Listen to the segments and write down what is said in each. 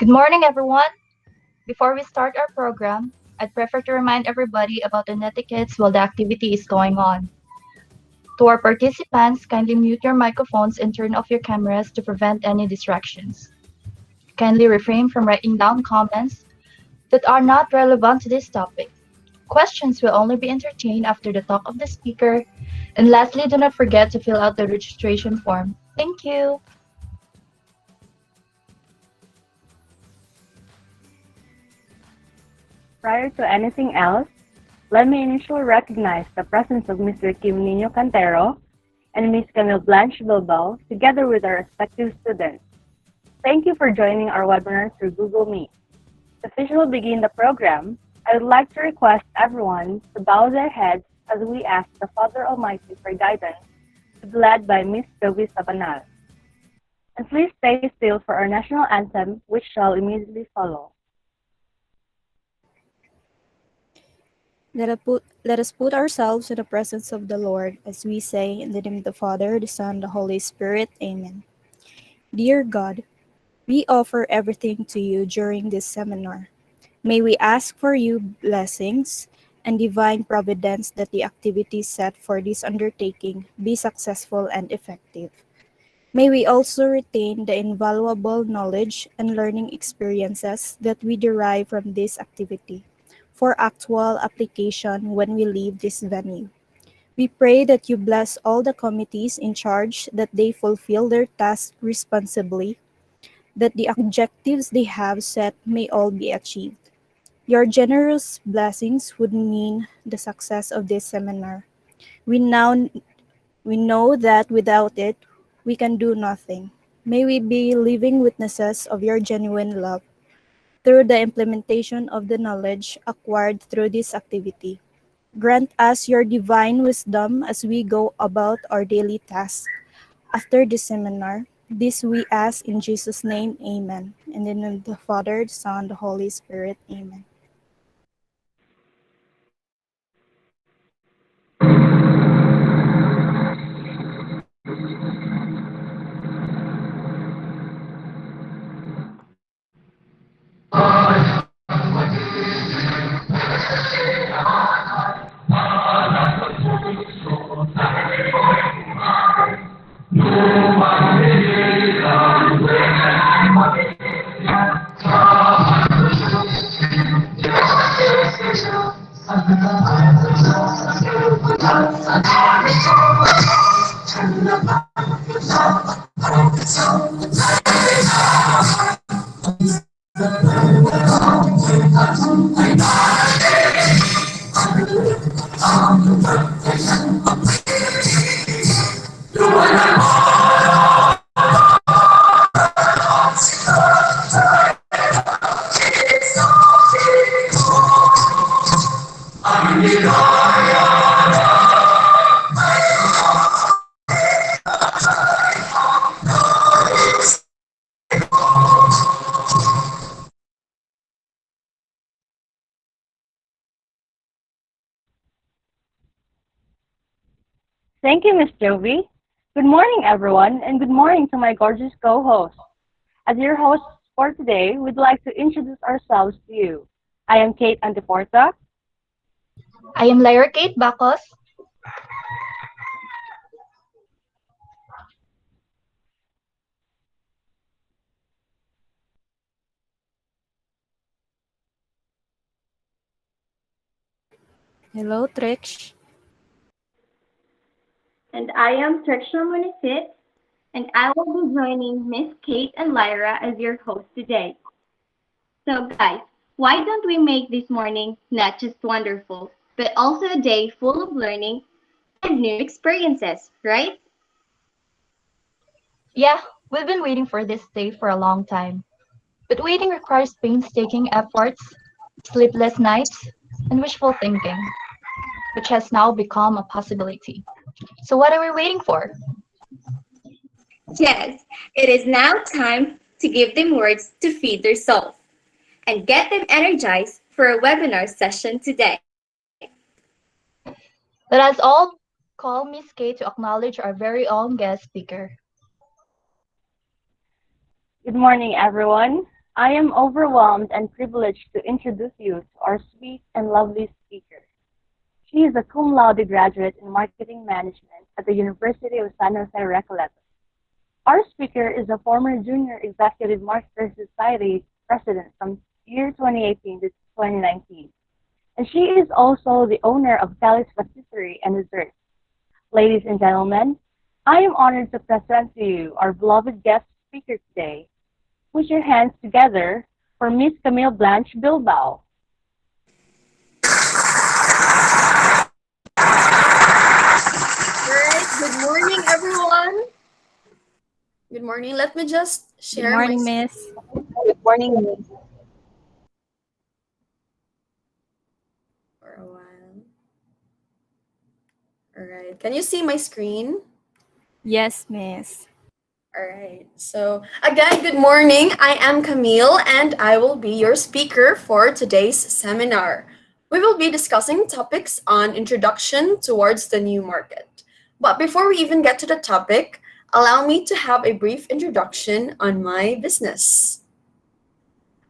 Good morning, everyone. Before we start our program, I'd prefer to remind everybody about the etiquettes while the activity is going on. To our participants, kindly mute your microphones and turn off your cameras to prevent any distractions. Kindly refrain from writing down comments that are not relevant to this topic. Questions will only be entertained after the talk of the speaker. And lastly, do not forget to fill out the registration form. Thank you. Prior to anything else, let me initially recognize the presence of Mr. Kim Nino Cantero and Ms. Camille Blanche Bilbao, together with our respective students. Thank you for joining our webinar through Google Meet. To officially begin the program, I would like to request everyone to bow their heads as we ask the Father Almighty for guidance, to be led by Ms. Jovi Sabanal. And please stay still for our national anthem, which shall immediately follow. Let us put ourselves in the presence of the Lord as we say, in the name of the Father, the Son, the Holy Spirit. Amen. Dear God, we offer everything to you during this seminar. May we ask for you blessings and divine providence that the activities set for this undertaking be successful and effective. May we also retain the invaluable knowledge and learning experiences that we derive from this activity for actual application when we leave this venue. We pray that you bless all the committees in charge, that they fulfill their tasks responsibly, that the objectives they have set may all be achieved. Your generous blessings would mean the success of this seminar. We now we know that without it, we can do nothing. May we be living witnesses of your genuine love through the implementation of the knowledge acquired through this activity. Grant us your divine wisdom as we go about our daily tasks. After this seminar, this we ask in Jesus' name, amen. And in the name of the Father, the Son, the Holy Spirit, amen. Thank you, Ms. Jovi. Good morning, everyone, and good morning to my gorgeous co-host. As your hosts for today, we'd like to introduce ourselves to you. I am Kate Antiporta. I am Lyra Kate Bacos. Hello, Trix. And I am Treksha Munisit, and I will be joining Miss Kate and Lyra as your host today. So, guys, why don't we make this morning not just wonderful, but also a day full of learning and new experiences, right? Yeah, we've been waiting for this day for a long time. But waiting requires painstaking efforts, sleepless nights, and wishful thinking, which has now become a possibility. So, what are we waiting for? Yes, it is now time to give them words to feed their soul and get them energized for a webinar session today. Let us all call Miss Kate to acknowledge our very own guest speaker. Good morning, everyone. I am overwhelmed and privileged to introduce you to our sweet and lovely speaker. She is a cum laude graduate in marketing management at the University of San Jose Recoletos. Our speaker is a former Junior Executive Marketer Society president from year 2018 to 2019. And she is also the owner of Cali's Patisserie and Desserts. Ladies and gentlemen, I am honored to present to you our beloved guest speaker today. Put your hands together for Miss Camille Blanche Bilbao. Alright, good morning everyone. Good morning. Let me just Good share morning, my Miss. Good morning, Miss. for a while. Alright. Can you see my screen? Yes, Miss. Alright. So again, good morning. I am Camille and I will be your speaker for today's seminar. We will be discussing topics on introduction towards the new market. But before we even get to the topic, allow me to have a brief introduction on my business.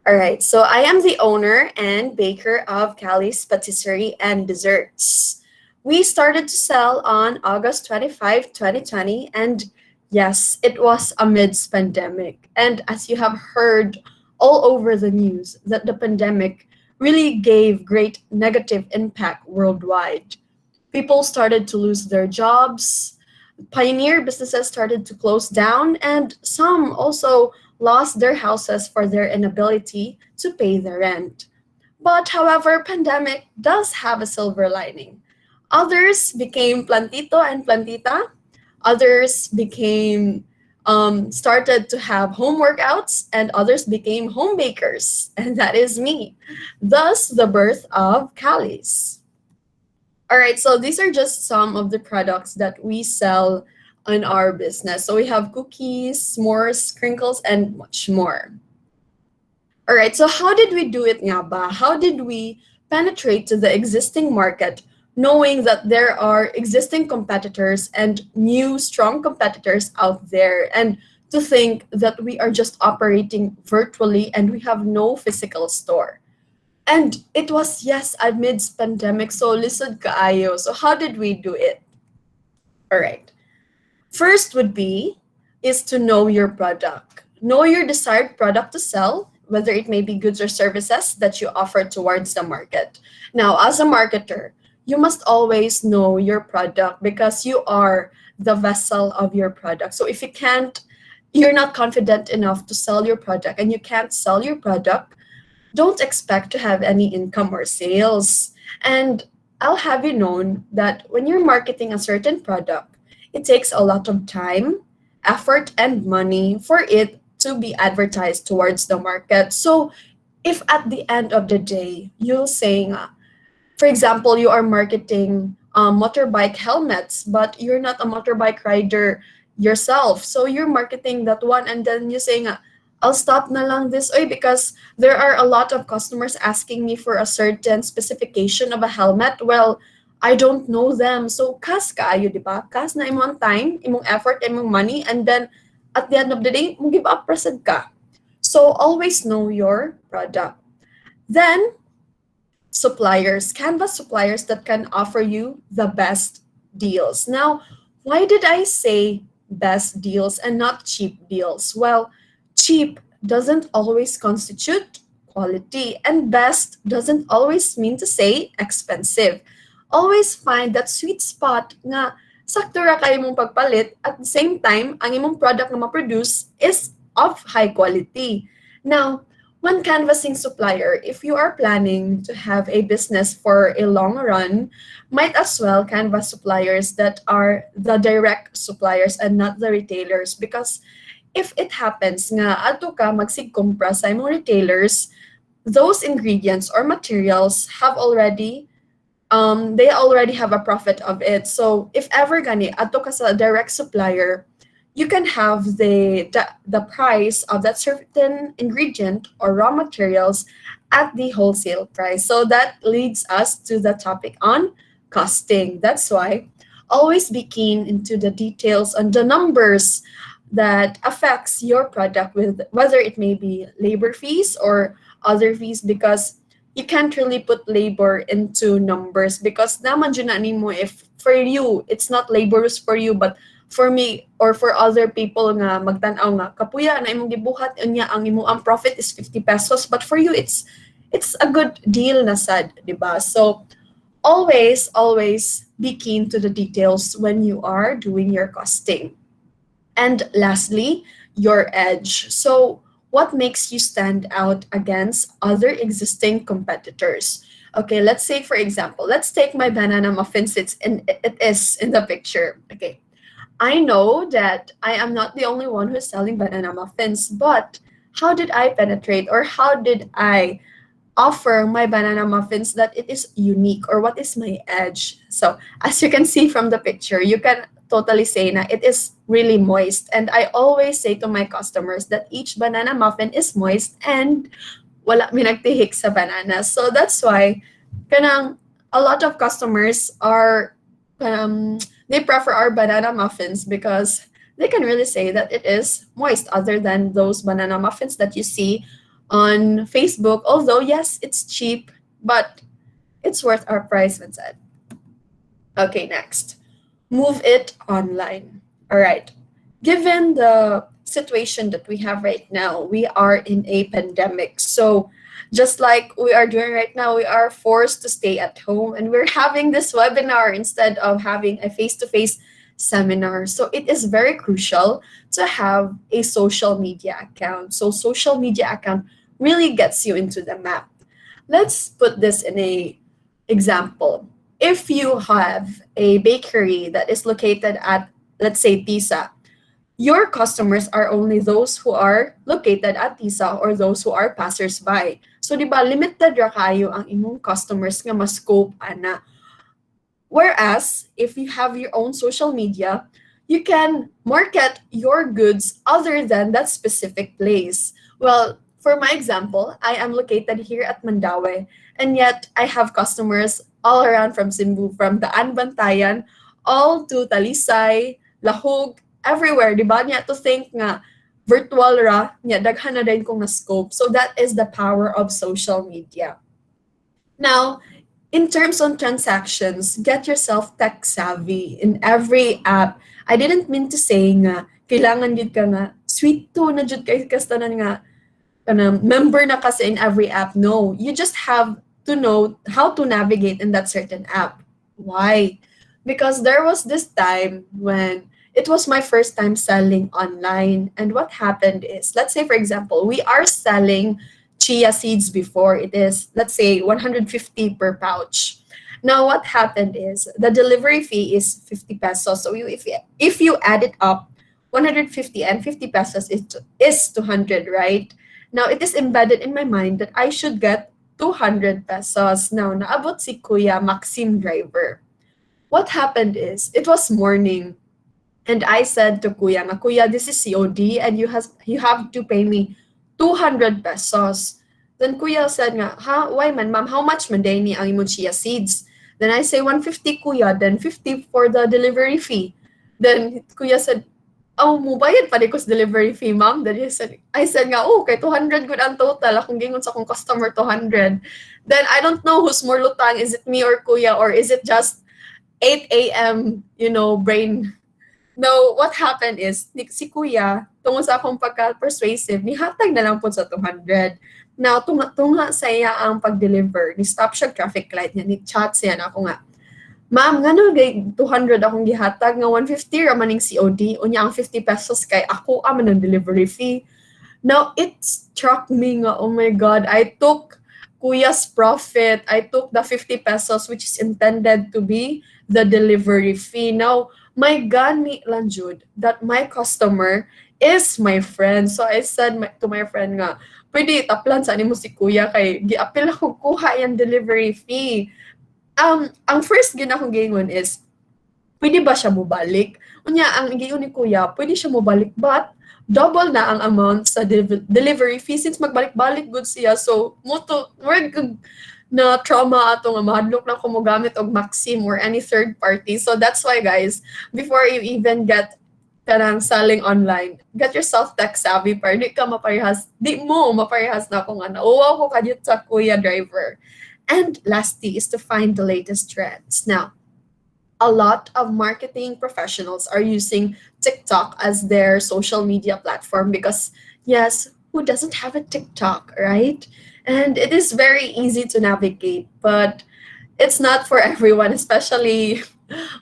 All right, so I am the owner and baker of Cali's Patisserie and Desserts. We started to sell on August 25, 2020, and yes, it was amidst pandemic. And as you have heard all over the news, that the pandemic really gave great negative impact worldwide. People started to lose their jobs, pioneer businesses started to close down, and some also lost their houses for their inability to pay the rent. But however, pandemic does have a silver lining. Others became plantito and plantita. Others became started to have home workouts, and others became home bakers, and that is me. Thus, the birth of Cali's. All right, so these are just some of the products that we sell in our business. So we have cookies, s'mores, crinkles, and much more. All right, so how did we do it nga ba? How did we penetrate to the existing market knowing that there are existing competitors and new strong competitors out there, and to think that we are just operating virtually and we have no physical store? And it was, yes, amidst pandemic, so listen kaayo. So how did we do it? All right. First would be is to know your product. Know your desired product to sell, whether it may be goods or services that you offer towards the market. Now, as a marketer, you must always know your product because you are the vessel of your product. So if you're not confident enough to sell your product and you can't sell your product, don't expect to have any income or sales. And I'll have you known that when you're marketing a certain product, it takes a lot of time, effort, and money for it to be advertised towards the market. So if at the end of the day, you're saying, for example, you are marketing motorbike helmets, but you're not a motorbike rider yourself. So you're marketing that one, and then you're saying, I'll stop na lang this oy because there are a lot of customers asking me for a certain specification of a helmet. Well, I don't know them. So kas kaayo, di ba? Kas na imong time, imong effort, imong money, and then at the end of the day, mo give up present ka. So always know your product. Then suppliers, canvas suppliers that can offer you the best deals. Now, why did I say best deals and not cheap deals? Well, cheap doesn't always constitute quality, and best doesn't always mean to say expensive. Always find that sweet spot nga sakto ra kay mong pagpalit at the same time ang imong product na ma-produce is of high quality. Now, when canvassing supplier, if you are planning to have a business for a long run, might as well canvass suppliers that are the direct suppliers and not the retailers, because if it happens nga ato ka magsigkumpra sa imong retailers, those ingredients or materials have already they already have a profit of it. So if ever gani ato ka sa direct supplier, you can have the price of that certain ingredient or raw materials at the wholesale price. So that leads us to the topic on costing. That's why always be keen into the details on the numbers. that affects your product, with whether it may be labor fees or other fees, because you can't really put labor into numbers, because naman dyan na nimo, if for you it's not laborious for you, but for me or for other people nga magtan-aw nga kapuya na imong gibuhat unya ang imo ang profit is 50 pesos, but for you it's a good deal na sad, di ba? So always be keen to the details when you are doing your costing. And lastly, your edge. So, what makes you stand out against other existing competitors? Okay, let's say, for example, let's take my banana muffins. It is in the picture. Okay, I know that I am not the only one who's selling banana muffins, but how did I penetrate, or how did I offer my banana muffins that it is unique, or what is my edge? So as you can see from the picture, you can totally say na it is really moist. And I always say to my customers that each banana muffin is moist and wala minagtihik sa banana. So that's why kanang a lot of customers are they prefer our banana muffins because they can really say that it is moist, other than those banana muffins that you see on Facebook. Although, yes, it's cheap, but it's worth our price, Vincent. Okay, next. Move it online. All right. Given the situation that we have right now, we are in a pandemic. So, just like we are doing right now, we are forced to stay at home, and we're having this webinar instead of having a face to face seminar. So, it is very crucial to have a social media account. So, social media account really gets you into the map. Let's put this in a example. If you have a bakery that is located at, let's say, Tisa, your customers are only those who are located at Tisa or those who are passers-by. So, di ba, limited ra kayo ang imong customers nga ma-scope ana. Whereas, if you have your own social media, you can market your goods other than that specific place. Well, for my example, I am located here at Mandaue, and yet I have customers all around from Cebu, from Daan Bantayan, all to Talisay, Lahog, everywhere. Di ba niya to think nga virtual ra, niya daghan na din kong na scope. So that is the power of social media. Now, in terms on transactions, get yourself tech savvy in every app. I didn't mean to say nga kailangan gid ka nga sweet to na jud kay kastanan nga member na kasi in every app. No, you just have to know how to navigate in that certain app. Why? Because there was this time when it was my first time selling online, and what happened is, let's say for example, we are selling chia seeds before. It is, let's say, 150 per pouch. Now what happened is the delivery fee is 50 pesos. So if you add it up, 150 and 50 pesos is 200, right? Now it is embedded in my mind that I should get 200 pesos. Now naabot si Kuya Maxim driver. What happened is, it was morning, and I said to Kuya nga, Kuya, this is COD and you have to pay me 200 pesos. Then Kuya said nga, why man, ma'am, how much man day ni ang imong chia seeds? Then I say 150 Kuya, then 50 for the delivery fee. Then Kuya said, oh, mubayad pa di ko sa delivery fee, ma'am. Then I said nga, oh, kay 200 good ang total. Akong gingon sa akong customer, 200. Then I don't know who's more lutang. Is it me or Kuya, or is it just 8 a.m., brain? No, what happened is, si Kuya, tungkol sa akong pagka-persuasive, nihatag na lang po sa 200. Now, tunga sa iya ang pag-deliver. Ni-stop siya traffic light niya, ni-chat siya na ako nga, ma'am, nga no, 200 akong gihatag, nga 150 ramaning COD, unya ang 50 pesos kay ako aman ang delivery fee. Now, it struck me nga, oh my God, I took Kuya's profit. I took the 50 pesos, which is intended to be the delivery fee. Now, my God, ni Lanjud, that my customer is my friend. So I said to my friend nga, pwede taplan sa mo si Kuya kay giapil ako kuha yung delivery fee. Ang first ginakong gingon is, pwede ba siya mobalik? Unya, ang gingon ni Kuya, pwede siya mobalik, but double na ang amount sa delivery fee since magbalik-balik good siya. So, we're na trauma ato nga mahadlok na ko mo gamit og Maxim or any third party. So that's why, guys, before you even get kanang selling online, get yourself tech savvy para di mo maparehas na ako nga nauwaw ko kadit sa kuya driver. And lastly is to find the latest trends. Now, a lot of marketing professionals are using TikTok as their social media platform because, yes, who doesn't have a TikTok, right? And it is very easy to navigate, but it's not for everyone, especially,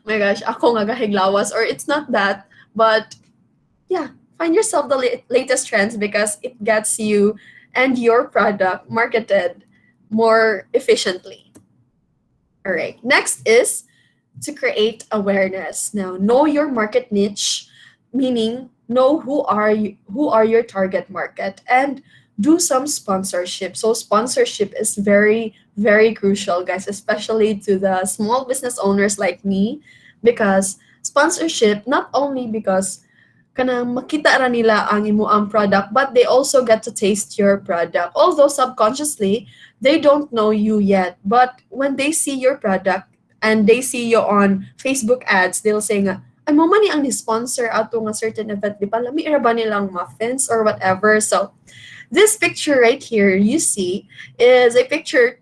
my gosh, ako nga gahiglawas, or it's not that, but yeah, find yourself the latest trends because it gets you and your product marketed more efficiently. All right, next is to create awareness. Now, know your market niche, meaning know who are your target market, and do some sponsorship. So sponsorship is very very crucial, guys, especially to the small business owners like me, because sponsorship not only because kanang makita ra nila ang imo ang product, but they also get to taste your product. Although subconsciously, they don't know you yet, but when they see your product and they see you on Facebook ads, they'll say nga, ay mo man ni ang ni-sponsor ato nga certain event, di ba? Lami ra ba nilang muffins or whatever. So, this picture right here you see is a picture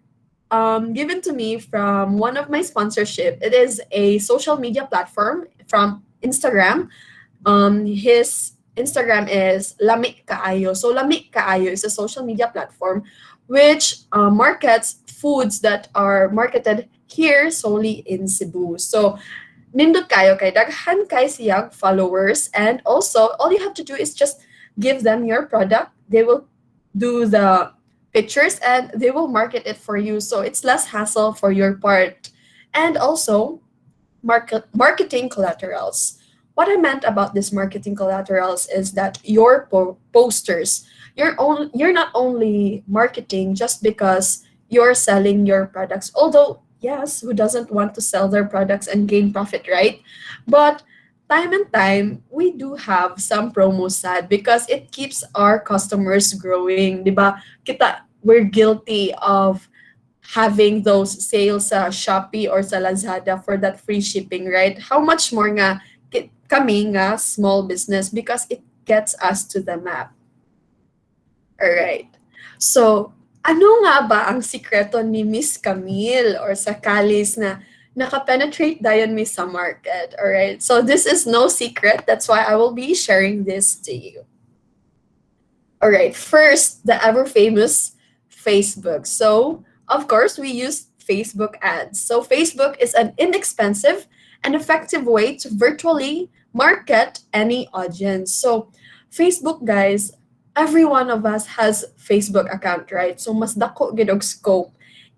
given to me from one of my sponsorship. It is a social media platform from Instagram. His Instagram is Lamik Kaayo. So Lamik Kaayo is a social media platform which markets foods that are marketed here solely in Cebu. So nindot kayo kay daghan kay siyang followers, and also all you have to do is just give them your product. They will do the pictures and they will market it for you. So it's less hassle for your part. And also marketing collaterals. What I meant about this marketing collaterals is that your posters, you're not only marketing just because you're selling your products. Although, yes, who doesn't want to sell their products and gain profit, right? But time and time, we do have some promo sad because it keeps our customers growing, di ba? We're guilty of having those sales sa Shopee or sa Lazada for that free shipping, right? How much more nga kami nga small business because it gets us to the map. All right. So, ano nga ba ang sikreto ni Miss Camille or sa Kalis na nakapenetrate dayon mi sa market? All right. So, this is no secret. That's why I will be sharing this to you. All right. First, the ever famous Facebook. So, of course, we use Facebook ads. So, Facebook is an inexpensive and effective way to virtually market any audience. So, Facebook, guys, every one of us has Facebook account, right? So, mas dako gid og scope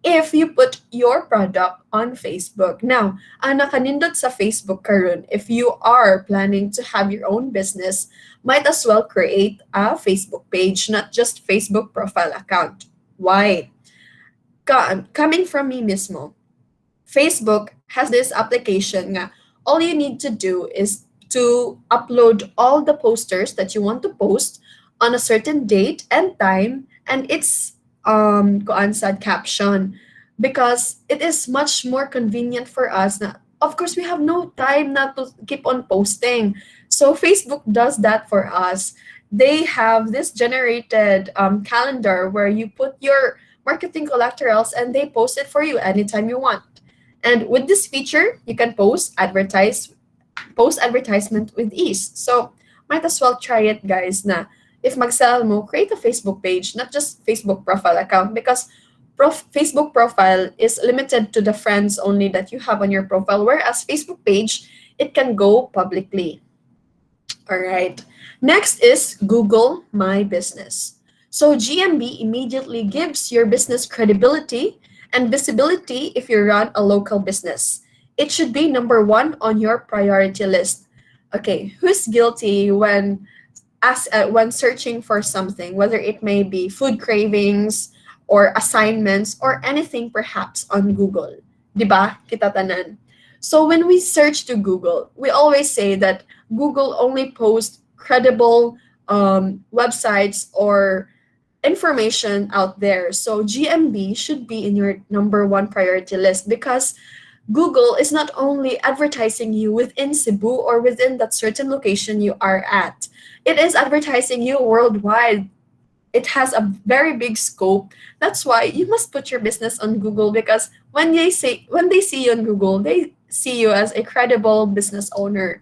if you put your product on Facebook. Now, ang nakanindot sa Facebook karon, if you are planning to have your own business, might as well create a Facebook page, not just Facebook profile account. Why? Coming from me mismo, Facebook has this application nga all you need to do is to upload all the posters that you want to post on a certain date and time, and it's kuan sad caption, because it is much more convenient for us na of course we have no time na to keep on posting. So Facebook does that for us. They have this generated calendar where you put your marketing collaterals and they post it for you anytime you want. And with this feature, you can post advertisement with ease. So might as well try it, guys, na if mag-sell mo, create a Facebook page, not just Facebook profile account, because Facebook profile is limited to the friends only that you have on your profile, whereas Facebook page, it can go publicly. All right. Next is Google My Business. So GMB immediately gives your business credibility and visibility if you run a local business. It should be number one on your priority list. Okay, who's guilty when searching for something, whether it may be food cravings or assignments or anything perhaps on Google? Diba? Kita tanan. So when we search to Google, we always say that Google only posts credible websites or information out there. So GMB should be in your number one priority list because Google is not only advertising you within Cebu or within that certain location you are at, it is advertising you worldwide. It has a very big scope. That's why you must put your business on Google, because when they see you on Google, they see you as a credible business owner.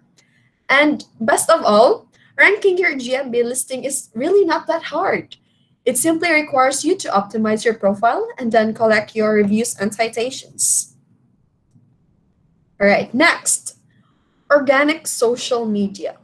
And best of all, ranking your GMB listing is really not that hard. It simply requires you to optimize your profile and then collect your reviews and citations. All right, next, organic social media.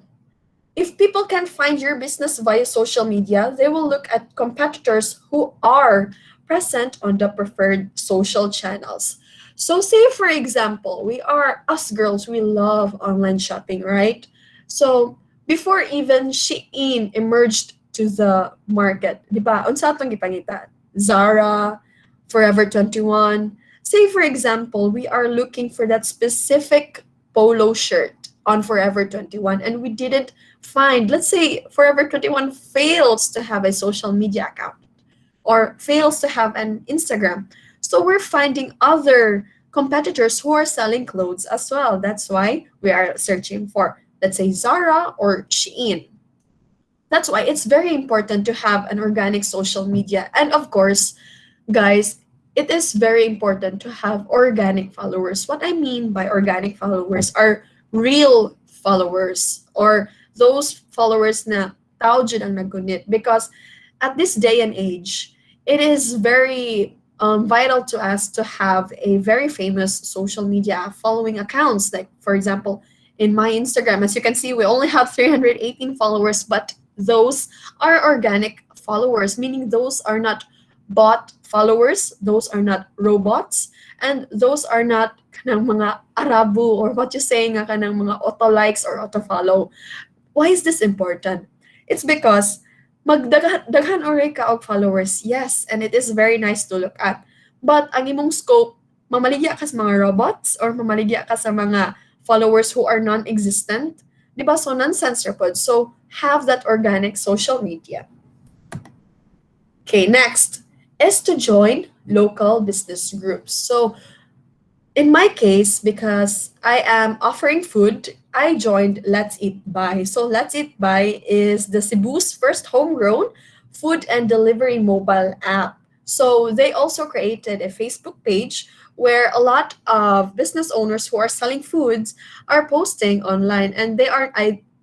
If people can find your business via social media, they will look at competitors who are present on the preferred social channels. So, say for example, we are us girls, we love online shopping, right? So, before even Shein emerged to the market, di ba? Unsa atong gipangita? Zara, Forever 21. Say for example, we are looking for that specific polo shirt on Forever 21 and we didn't find, let's say Forever 21 fails to have a social media account or fails to have an Instagram. So we're finding other competitors who are selling clothes as well. That's why we are searching for, let's say, Zara or Shein. That's why it's very important to have an organic social media. And of course, guys, it is very important to have organic followers. What I mean by organic followers are real followers, or those followers na tao jud ang nagunit, because at this day and age, it is very vital to us to have a very famous social media following accounts. Like, for example, in my Instagram, as you can see, we only have 318 followers, but those are organic followers, meaning those are not bot followers, those are not robots, and those are not kanang mga arabu, or what you say nga kanang mga auto likes or auto follow. Why is this important? It's because magdaghan oray ka og followers, yes, and it is very nice to look at. But ang imong scope, mamaligya ka sa mga robots or mamaligya ka sa mga followers who are non-existent, di ba? So nonsense ra pod. So have that organic social media. Okay, next is to join local business groups. So in my case, because I am offering food, I joined Let's Eat Buy. So Let's Eat Buy is the Cebu's first homegrown food and delivery mobile app. So they also created a Facebook page where a lot of business owners who are selling foods are posting online, and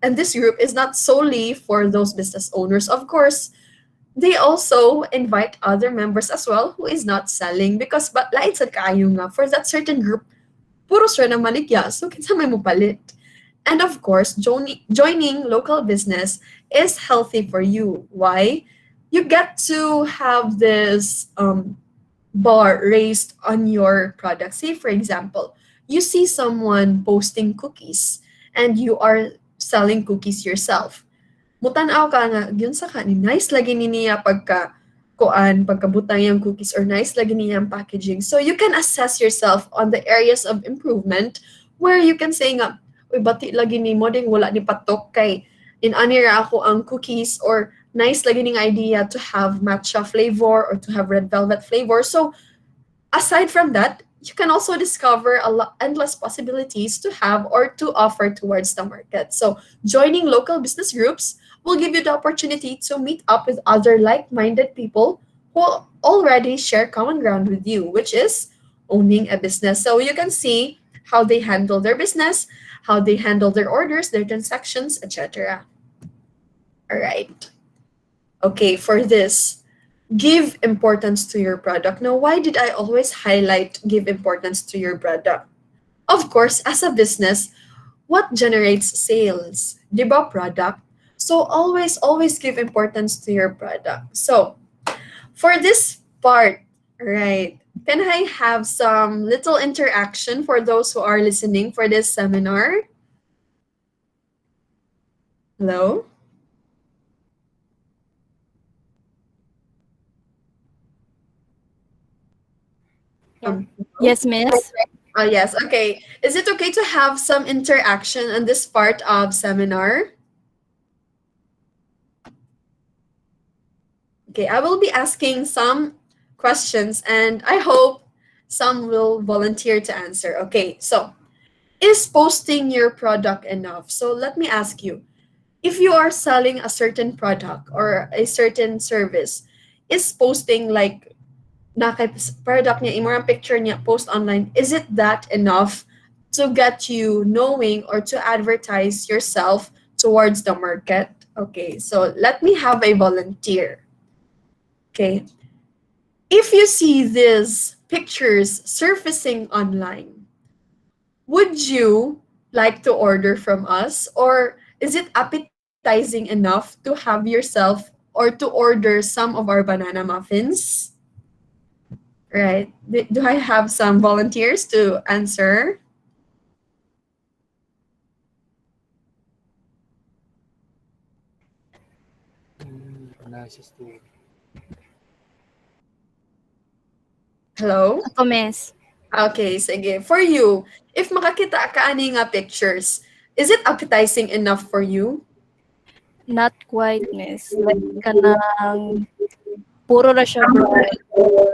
and this group is not solely for those business owners. Of course, they also invite other members as well who is not selling, because but lain sa kaayo nga for that certain group puros ra na maligya, so kinsa may mopalit. And of course, joining local business is healthy for you. Why? You get to have this bar raised on your product. Say for example, you see someone posting cookies and you are selling cookies yourself. Mutan-aw ka nga, yun sa ka, nice lagi ni niya pagkabutang yung cookies, or nice lagi niya yung packaging. So you can assess yourself on the areas of improvement where you can say nga, uy, bati lagi ni mo ding wala ni patok kay in-anira ako ang cookies, or nice lagi ning idea to have matcha flavor or to have red velvet flavor. So aside from that, you can also discover endless possibilities to have or to offer towards the market. So joining local business groups will give you the opportunity to meet up with other like-minded people who already share common ground with you, which is owning a business. So you can see how they handle their business, how they handle their orders, their transactions, etc. All right. Okay, for this, give importance to your product. Now, why did I always highlight give importance to your product? Of course, as a business, what generates sales? Di ba, product? So always give importance to your product. So for this part, right, can I have some little interaction for those who are listening for this seminar? Hello? Um, Yes, Miss. oh, yes. Okay. Is it okay to have some interaction on this part of seminar? Okay, I will be asking some questions, and I hope some will volunteer to answer. Okay, so is posting your product enough? So let me ask you, if you are selling a certain product or a certain service, is posting like na kay product niya, imo ang picture niya, post online, is it that enough to get you knowing or to advertise yourself towards the market? Okay, so let me have a volunteer. Okay, if you see these pictures surfacing online, would you like to order from us, or is it appetizing enough to have yourself or to order some of our banana muffins? Right. Do I have some volunteers to answer? Hello? Ako, miss. Okay, sige. For you, if makakita ka ani nga pictures, is it appetizing enough for you? Not quite, miss. Like, kanang puro na siya bright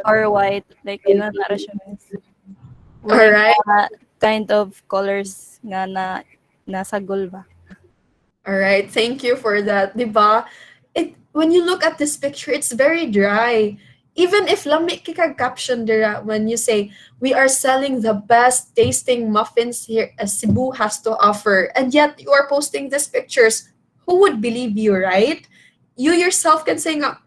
or white. Like, ina na ra siya, miss. All Wala right. nga kind of colors nga na nasa gold ba? All right. Thank you for that. 'Di ba? When you look at this picture, it's very dry. Even if lami kikag caption dira when you say we are selling the best tasting muffins here as Cebu has to offer, and yet you are posting these pictures, who would believe you, right? You yourself can say nga,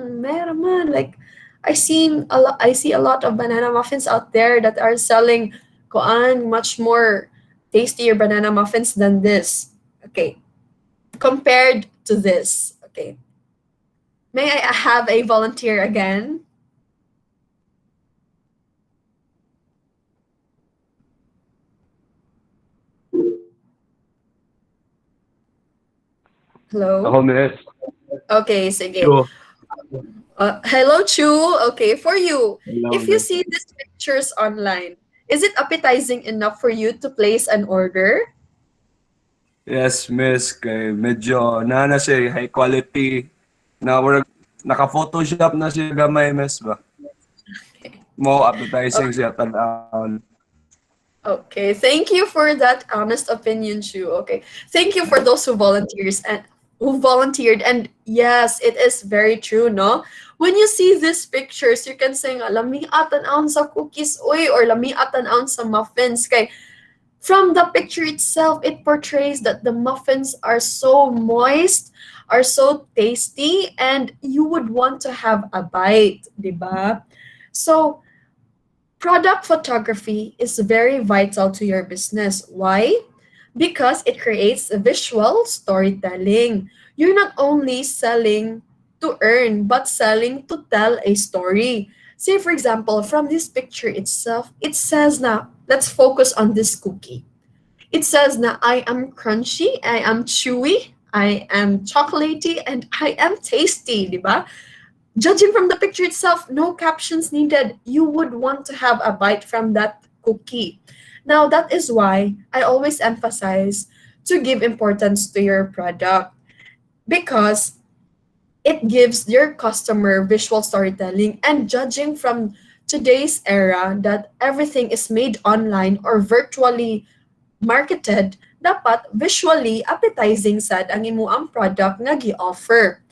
meron man, like I see a lot of banana muffins out there that are selling koan much more tastier banana muffins than this. Okay, compared to this. Okay. May I have a volunteer again? Hello? Ako, miss. Okay, sige. Sure. Hello, Chu. Okay, for you, Hello, if you miss. see these pictures online, is it appetizing enough for you to place an order? Yes, miss. Kay medyo na siya high quality. Na wala naka-photoshop na siya gamay, miss ba? Mo appetizing siya tan-awon. Okay, thank you for that honest opinion, Chu. Okay, thank you for those who volunteered. And yes, it is very true, no? When you see these pictures, you can say, nga, lami atan aon sa cookies, oy, or lami atan aon sa muffins. Kay from the picture itself, it portrays that the muffins are so moist, are so tasty, and you would want to have a bite, diba? So product photography is very vital to your business. Why? Because it creates a visual storytelling. You're not only selling to earn, but selling to tell a story. Say, for example, from this picture itself, it says na, let's focus on this cookie. It says na, I am crunchy, I am chewy, I am chocolatey, and I am tasty, di ba? Judging from the picture itself, no captions needed. You would want to have a bite from that cookie. Now, that is why I always emphasize to give importance to your product, because it gives your customer visual storytelling. And judging from today's era that everything is made online or virtually marketed, dapat visually appetizing sad ang imo ang product nga gi-offer.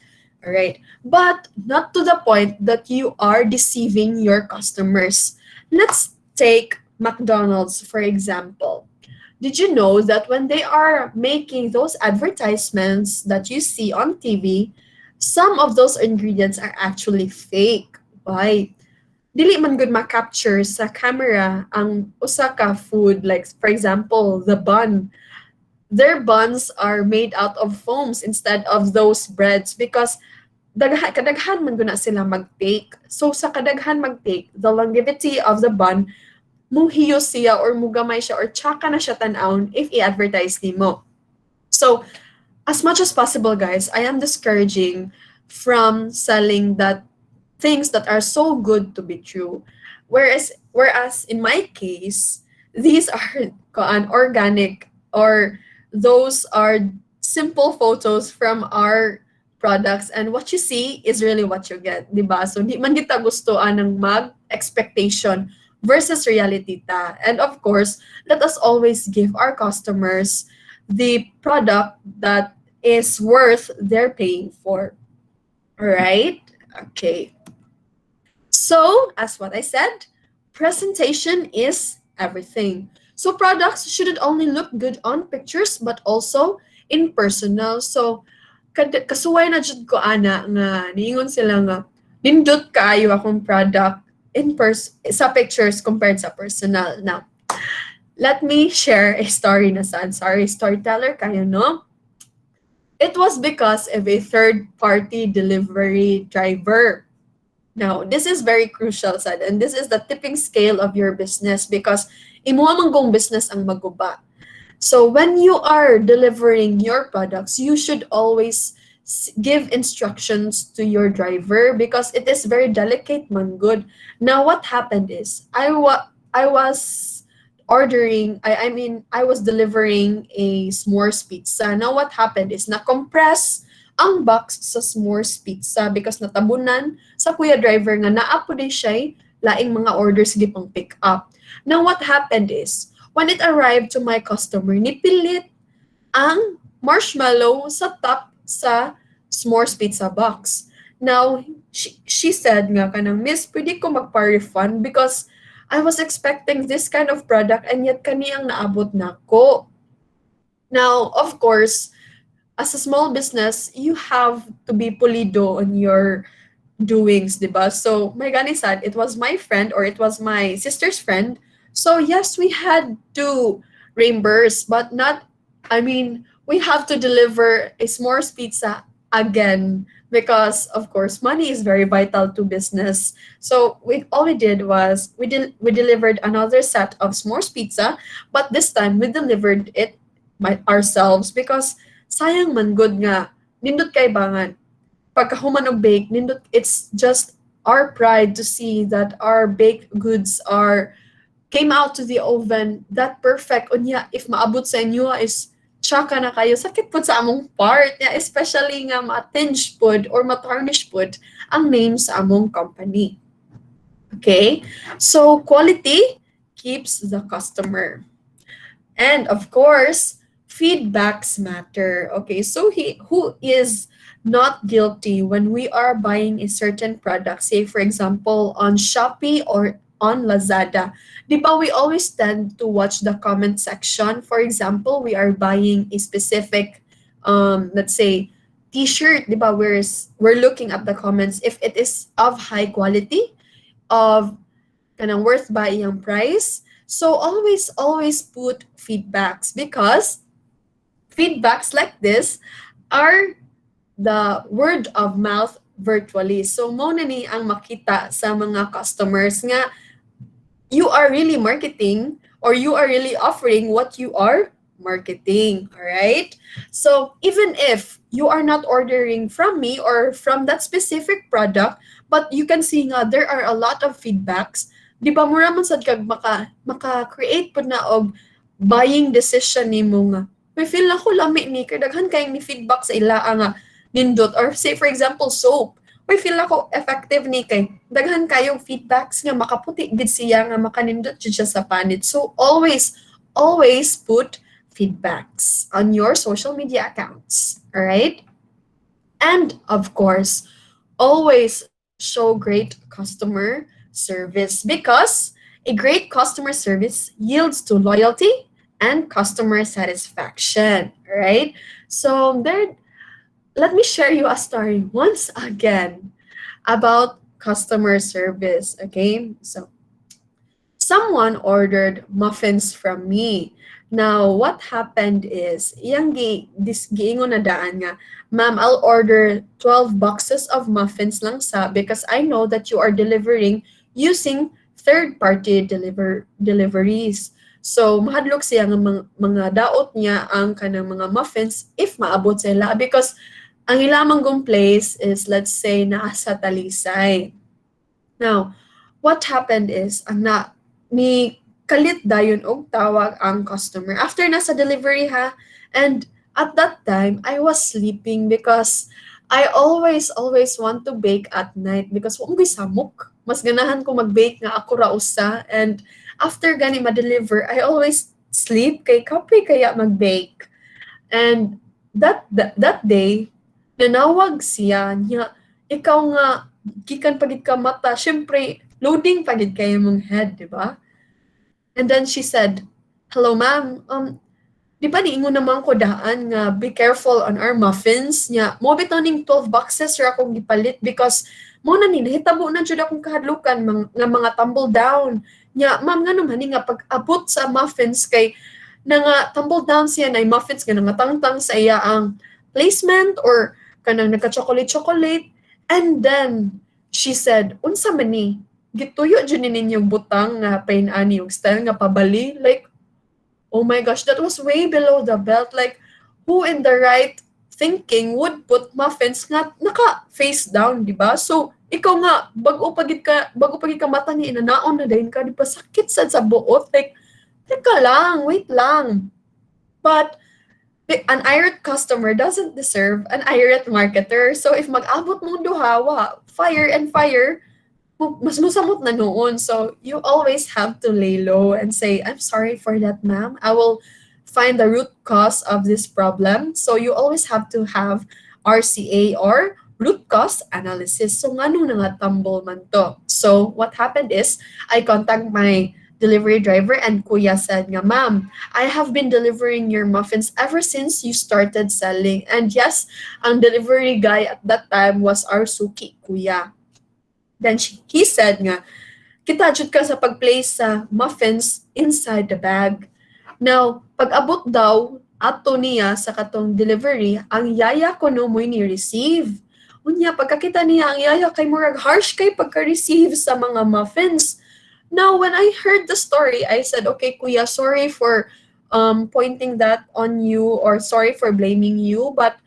Alright, but not to the point that you are deceiving your customers. Let's take McDonald's, for example. Did you know that when they are making those advertisements that you see on TV, some of those ingredients are actually fake? Why? Dili man good ma-capture sa camera ang usa ka food, like for example, the bun. Their buns are made out of foams instead of those breads, because kadaghan man guna sila mag-take. So sa kadaghan mag-take, the longevity of the bun, muhiyo siya or mugamay siya or tsaka na siya tan-aon if i-advertise nimo. So as much as possible, guys, I am discouraging from selling that things that are so good to be true. Whereas in my case, these are organic, or those are simple photos from our products, and what you see is really what you get, di ba? So di man kita gustoan ng mag expectation versus reality ta. And of course, let us always give our customers the product that is worth their paying for. All right? Okay. So, as what I said, presentation is everything. So, products shouldn't only look good on pictures but also in personal. So, kasuway na jud ko ana nga niingon sila nga nindot kaayo akong product sa pictures compared sa personal. Now, let me share a story na saan. Sorry, storyteller kayo, no? It was because of a third-party delivery driver. Now, this is very crucial, sad, and this is the tipping scale of your business because imo manggong business ang maguba. So when you are delivering your products, you should always give instructions to your driver because it is very delicate man good. Now what happened is I was I was delivering a s'mores pizza. Now what happened is na-compress ang box sa s'mores pizza because natabunan sa kuya driver nga naa po di siya laing mga orders gipang pick up. Now what happened is when it arrived to my customer, nipilit ang marshmallow sa top sa s'mores pizza box. Now, she said nga kanang, Miss, pwede ko magpa-refund because I was expecting this kind of product and yet kaniyang naabot na ko. Now, of course, as a small business, you have to be pulido on your doings, diba? So, my gani said, it was my friend or it was my sister's friend. So, yes, we had to reimburse, but we have to deliver a s'mores pizza again because, of course, money is very vital to business. So, all we did was we delivered another set of s'mores pizza, but this time we delivered it ourselves because sayang man good nga nindot kay bangan pagka human og bake nindot it's just our pride to see that our baked goods came out to the oven that perfect unya if maabot sa inyo is tsaka na kayo sakit pud sa among part yeah, especially nga ma-tinge pud or ma-tarnish pud ang name sa among company. Okay, so quality keeps the customer, and of course feedbacks matter. Okay, so who is not guilty when we are buying a certain product, say for example on Shopee or on Lazada? Di ba we always tend to watch the comment section? For example, we are buying a specific, let's say, t-shirt, di ba? We're looking at the comments if it is of high quality, of kanang worth buying ang price. So always put feedbacks because feedbacks like this are the word of mouth virtually. So mo na ni ang makita sa mga customers nga you are really marketing or you are really offering what you are marketing, all right? So even if you are not ordering from me or from that specific product, but you can see nga there are a lot of feedbacks, di ba mura man sad kag maka-create po na og buying decision nimo nga may feel na ko lami ni kay daghan kay ni feedback sa ila nga nindot or say for example soap may feel ako effective ni kay daghan kayong feedbacks nga makaputi gid siya nga makanindot jud siya sa panit. So always put feedbacks on your social media accounts, all right? And of course always show great customer service because a great customer service yields to loyalty and customer satisfaction, right? So let me share you a story once again about customer service, okay? So someone ordered muffins from me. Now, what happened is, giingon na daan nga, ma'am, I'll order 12 boxes of muffins lang because I know that you are delivering using third-party deliveries. So, mahadlok siya ng mga daot niya ang kanang mga muffins if maabot sila because ang ilamang gong place is, let's say, nasa Talisay. Now, what happened is, ni kalit dayon og tawag ang customer after nasa delivery ha, and at that time, I was sleeping because I always want to bake at night because wala ko'y samok. mas ganahan ko mag-bake nga ako ra usa. And after gani ma-deliver, I always sleep kay kape kaya mag-bake. And that day, nanawag siya niya, ikaw nga, gikan pagid ka mata, syempre, loading pagid kayo mong head, di ba? And then she said, hello ma'am, di ba niingon naman ko daan nga be careful on our muffins nya mo bitaw ning 12 boxes ra akong gipalit because mo na ni nahitabo na jud akong kahadlukan nga mga tumble down nya ma'am nga naman nga pag-abot sa muffins kay na nga tumble down siya na muffins nga nangatangtang sa iya ang placement or kanang nagka-chocolate and then she said unsa man ni gituyo jud ni ninyong butang nga pain ani og style nga pabali like oh my gosh, that was way below the belt. Like, who in the right thinking would put muffins nga naka-face down, di ba? So, ikaw nga, bago pagid ka mata ni inanaon na din ka, di ba? Sakit sad sa buot. Like, teka lang, wait lang. But, an irate customer doesn't deserve an irate marketer. So, if mag-abot mong duhawa, fire and fire, mas musamot na noon. So, you always have to lay low and say, I'm sorry for that, ma'am. I will find the root cause of this problem. So, you always have to have RCA or root cause analysis. So, nga nung nangatumble man to. So, what happened is, I contact my delivery driver and kuya said nga, ma'am, I have been delivering your muffins ever since you started selling. And yes, ang delivery guy at that time was our suki kuya. Then he said nga, kita jud ka sa pag-place sa muffins inside the bag. Now, pag-abot daw ato niya sa katong delivery, ang yaya ko no mo'y ni-receive. Unya, pagkakita niya ang yaya kay murag harsh kay pagka-receive sa mga muffins. Now, when I heard the story, I said, okay, kuya, sorry for pointing that on you or sorry for blaming you, but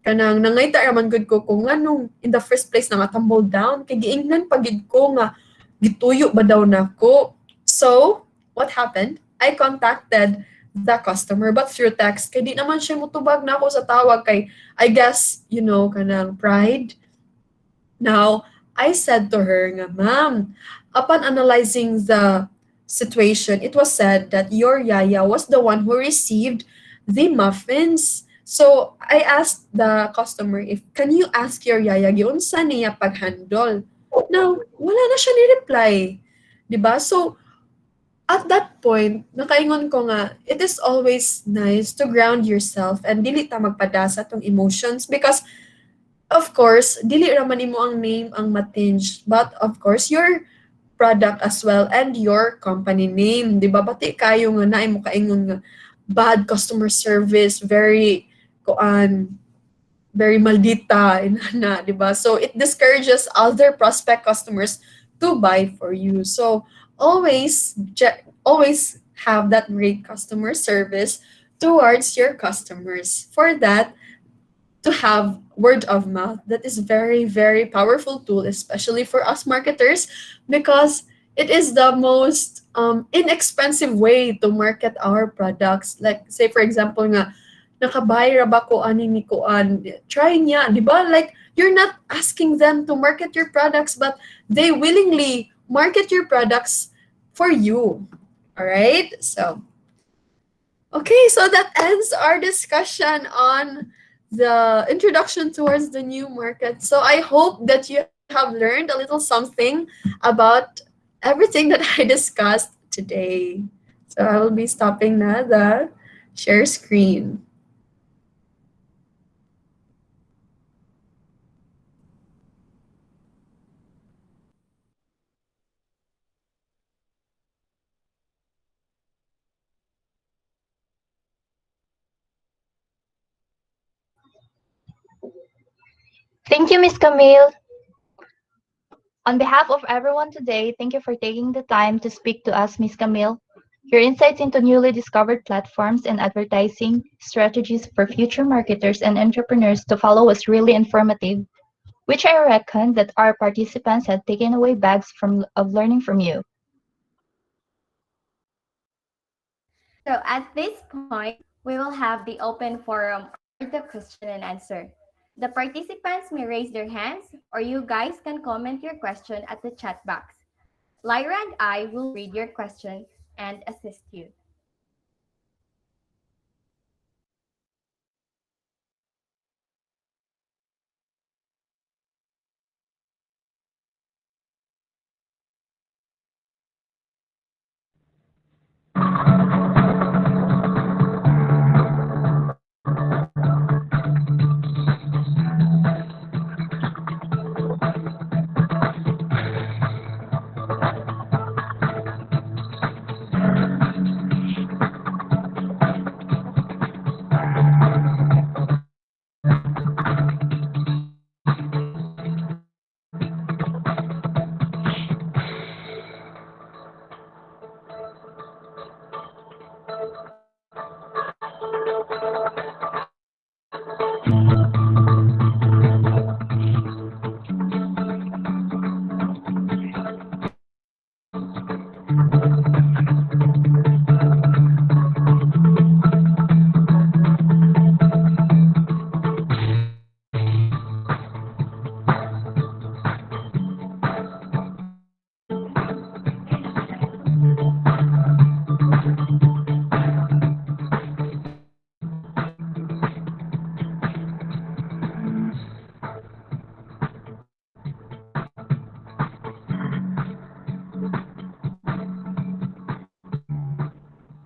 kanang nangayta raman gud ko kung nganong in the first place na tumble down kay giingnan pagid ko nga gituyo ba daw nako. So, what happened? I contacted the customer but through text kay di naman siya mutubag na ako sa tawag kay I guess, you know, kanang pride. Now, I said to her nga, ma'am, upon analyzing the situation, it was said that your yaya was the one who received the muffins. So, I asked the customer if, can you ask your yaya giunsa niya pag-handle? Now, wala na siya ni-reply. Diba? So, at that point, nakaingon ko nga, it is always nice to ground yourself and dili ta magpadasa tong emotions because, of course, dili raman imo ang name ang matinge, but of course, your product as well and your company name. Diba? Pati kayo nga na mo kaingon nga, bad customer service, very maldita na, di ba? So it discourages other prospect customers to buy for you. So always have that great customer service towards your customers. For that, to have word of mouth, that is very, very powerful tool, especially for us marketers, because it is the most inexpensive way to market our products. Like, say for example nga, nakabuy ra ba ko ani ni kuan, try niya, di ba? Like, you're not asking them to market your products, but they willingly market your products for you. All right? So, okay, so that ends our discussion on the introduction towards the new market. So I hope that you have learned a little something about everything that I discussed today. So I will be stopping now the share screen. Thank you, Miss Camille. On behalf of everyone today, thank you for taking the time to speak to us, Miss Camille. Your insights into newly discovered platforms and advertising strategies for future marketers and entrepreneurs to follow was really informative, which I reckon that our participants had taken away bags of learning from you. So at this point, we will have the open forum or the question and answer. The participants may raise their hands or you guys can comment your question at the chat box. Lyra and I will read your questions and assist you.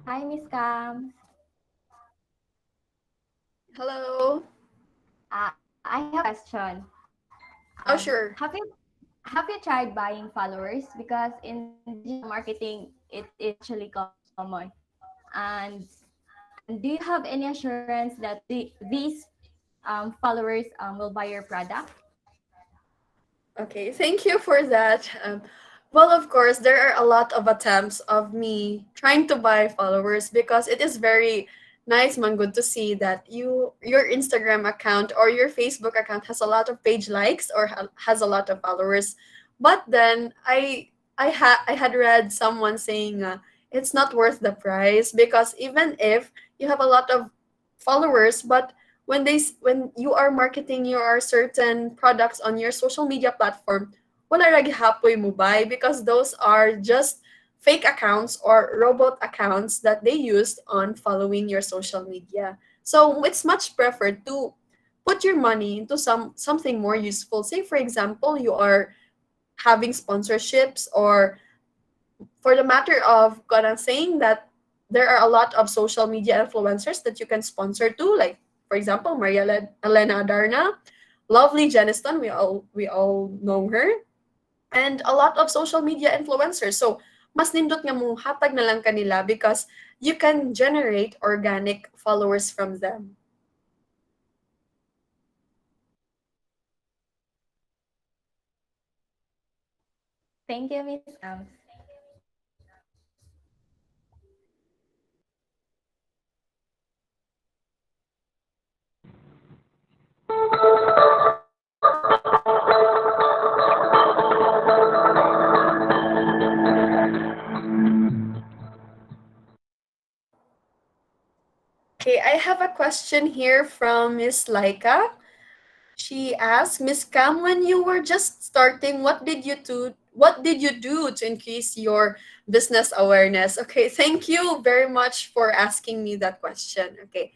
Hi, Miss Cam. Hello. I have a question. Oh, sure. Have you tried buying followers? Because in digital marketing, it is actually common. And do you have any assurance that these followers will buy your product? Okay, thank you for that. Well, of course, there are a lot of attempts of me trying to buy followers because it is very nice, man, good to see that your Instagram account or your Facebook account has a lot of page likes or has a lot of followers. But then I had read someone saying it's not worth the price because even if you have a lot of followers, but when you are marketing your certain products on your social media platform, wala lagi hapoy mo buy because those are just fake accounts or robot accounts that they used on following your social media. So it's much preferred to put your money into something more useful. Say for example, you are having sponsorships or for the matter of Karan saying that there are a lot of social media influencers that you can sponsor to, like for example, Elena Adarna, lovely Jeniston, we all know her, and a lot of social media influencers. So mas nindot nga mo hatag na lang kanila because you can generate organic followers from them. Thank you, Miss Cam. Okay, I have a question here from Miss Laika. She asked, Miss Cam, when you were just starting, what did you do? What did you do to increase your business awareness? Okay, thank you very much for asking me that question. Okay,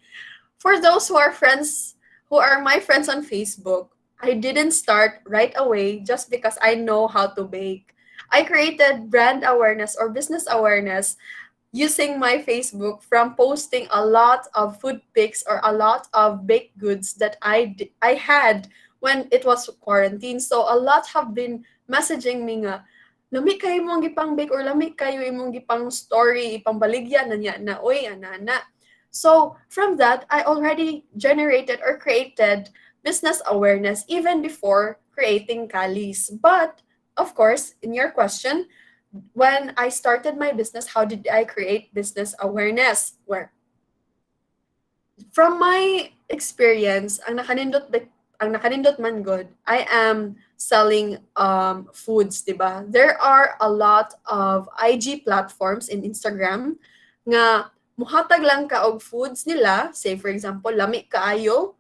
for those who are my friends on Facebook, I didn't start right away just because I know how to bake. I created brand awareness or business awareness using my Facebook from posting a lot of food pics or a lot of baked goods that I had when it was quarantine. So a lot have been messaging me nga, lami kayo mong gipang bake or lami kayo imong gipang story, ipang baligya na niya na, oy, anana. So from that, I already generated or created business awareness even before creating Kalis. But of course, in your question, when I started my business, how did I create business awareness? Where from my experience, ang nakanindot man good, I am selling foods, 'di ba? There are a lot of IG platforms in Instagram nga muhatag lang ka og foods nila, say for example, lami kaayo,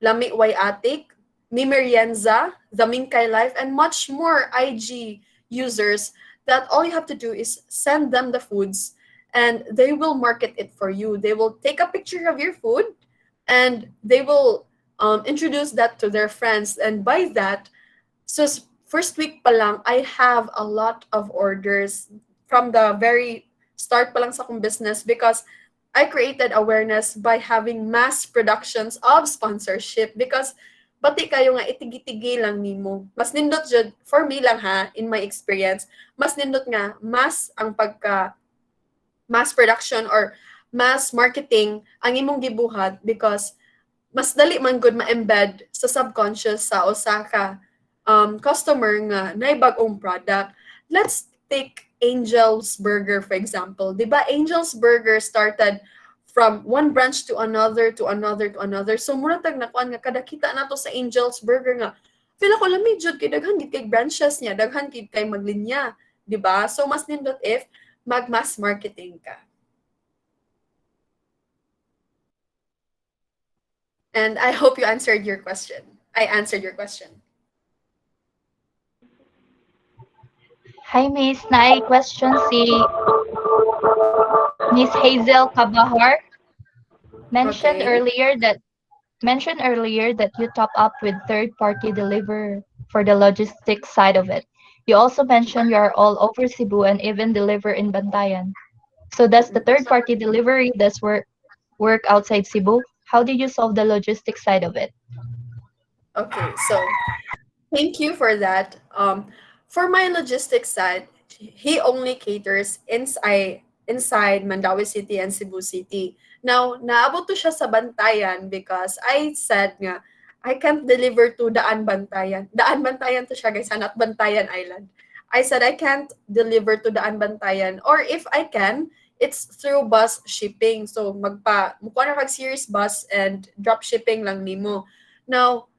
Lami Way Atik, Mi Merienza, The Minkay Life, and much more IG users that all you have to do is send them the foods and they will market it for you. They will take a picture of your food and they will introduce that to their friends. And by that, so first week pa lang, I have a lot of orders from the very start pa lang sa akong business because I created awareness by having mass productions of sponsorship because pati kayo nga itigi-tigi lang nimo. Mas nindot jud for me lang ha, in my experience, mas nindot nga mas ang pagka mass production or mass marketing ang imong gibuhat because mas dali man good ma-embed sa subconscious sa usa ka customer nga na bag-ong product. Let's take Angel's Burger for example. 'Di ba Angel's Burger started from one branch to another to another to another. So mura tag nakuan nga kada kita nato sa Angel's Burger nga feel ko lami jud kay daghan gid kay branches niya, daghan gid kay maglinya, 'di ba? So mas nindot if mag-mass marketing ka. And I hope you answered your question. I answered your question. Hi, Miss. Naay question si Miss Hazel Kabahar. Mentioned Okay. earlier that mentioned earlier that you top up with third-party deliver for the logistics side of it. You also mentioned you are all over Cebu and even deliver in Bantayan. So does the third-party delivery does work outside Cebu? How did you solve the logistics side of it? Okay. So thank you for that. For my logistics side, he only caters inside Mandawi City and Cebu City. Now, naabot to siya sa Bantayan because I said nga, I can't deliver to Daan Bantayan. Daan Bantayan to siya guys, not Bantayan Island. I said I can't deliver to Daan Bantayan or if I can, it's through bus shipping. So mukuha na kag series bus and drop shipping lang nimo. Now,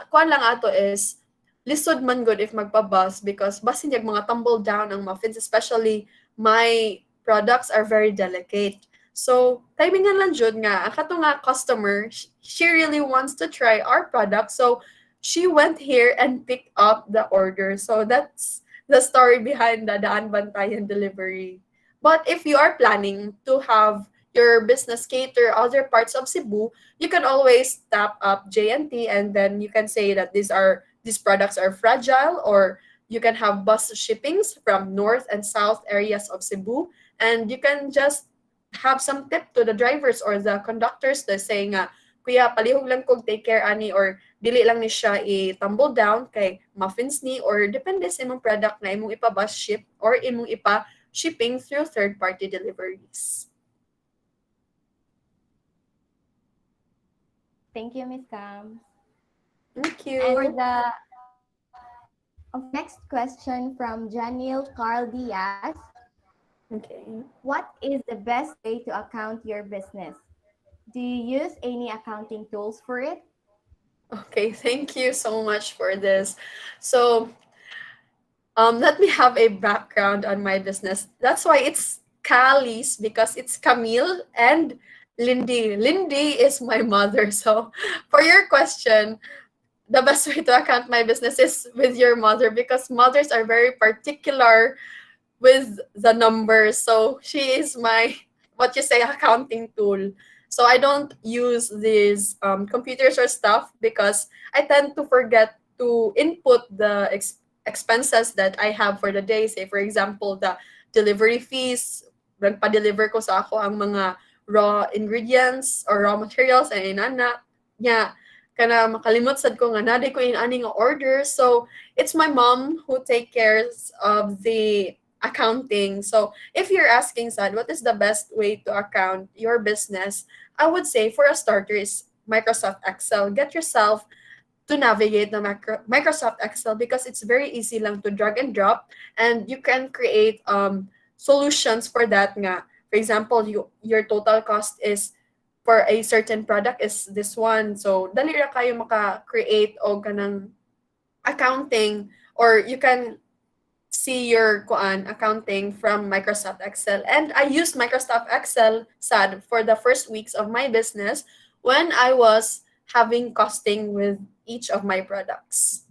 kuan lang ato is lisod man good if magpa-bus because basin yung mga tumble down ang muffins, especially my products are very delicate. So, timingan lang jud nga, ang kato nga customer, she really wants to try our product. So, she went here and picked up the order. So, that's the story behind the Daan Bantayan delivery. But if you are planning to have your business cater other parts of Cebu, you can always tap up JNT and then you can say that these products are fragile or you can have bus shippings from north and south areas of Cebu and you can just have some tip to the drivers or the conductors to say nga kuya palihog lang kog take care ani or dili lang ni siya i-tumble down kay muffins ni or depende sa imong product na imong ipa-bus ship or imong ipa shipping through third party deliveries. Thank you, Miss Cam. Thank And for you. the next question from Janiel Carl Diaz. Okay. What is the best way to account your business? Do you use any accounting tools for it? Okay, thank you so much for this. So, let me have a background on my business. That's why it's Kali's because it's Camille and Lindy. Lindy is my mother. So, for your question, the best way to account my business is with your mother because mothers are very particular with the numbers. So she is my what you say accounting tool. So I don't use these computers or stuff because I tend to forget to input the expenses that I have for the day. Say for example, the delivery fees, nagpa-deliver ko sa ako ang mga raw ingredients or raw materials and inana nya kana makalimot sad ko nga naday ko ani nga order. So it's my mom who take cares of the accounting. So if you're asking sad what is the best way to account your business, I would say for a starter is Microsoft Excel. Get yourself to navigate the Microsoft Excel because it's very easy lang to drag and drop and you can create solutions for that nga. For example, your total cost is for a certain product is this one. So dali ra kayo maka-create o kanang accounting or you can see your accounting from Microsoft Excel. And I used Microsoft Excel sad for the first weeks of my business when I was having costing with each of my products.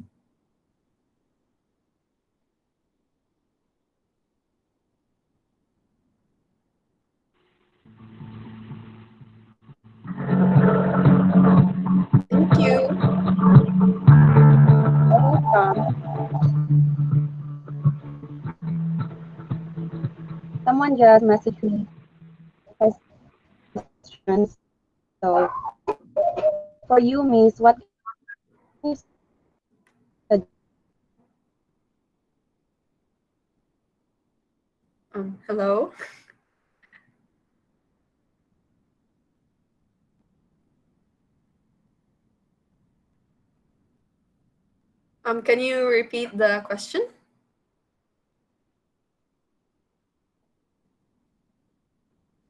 Thank you. Someone just messaged me questions. So for you, Miss, what can you Hello? Can you repeat the question?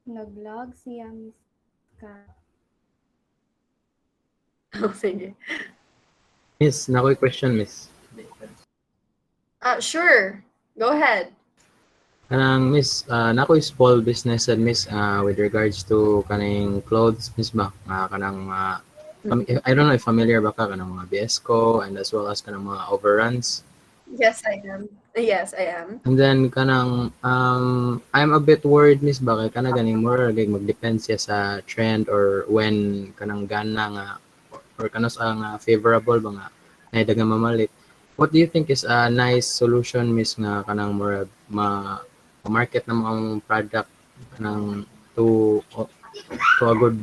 Nag-log siya, Miss Ka. Oh, sige. Miss, nakoy question, Miss. Sure. Go ahead. Kanang Miss, nakoy small business and Miss with regards to kaning clothes, Miss ba? Kanang I don't know if familiar ba ka kanang mga BSco and as well as kanang mga overruns. Yes, I am. Yes, I am. And then kanang I'm a bit worried, Miss ba, kay kana ganing more like mag-depend siya sa trend or when kanang gana nga or kanos ang favorable ba nga na dagang mamalit. What do you think is a nice solution, Miss, nga kanang more market na mga product kanang to a good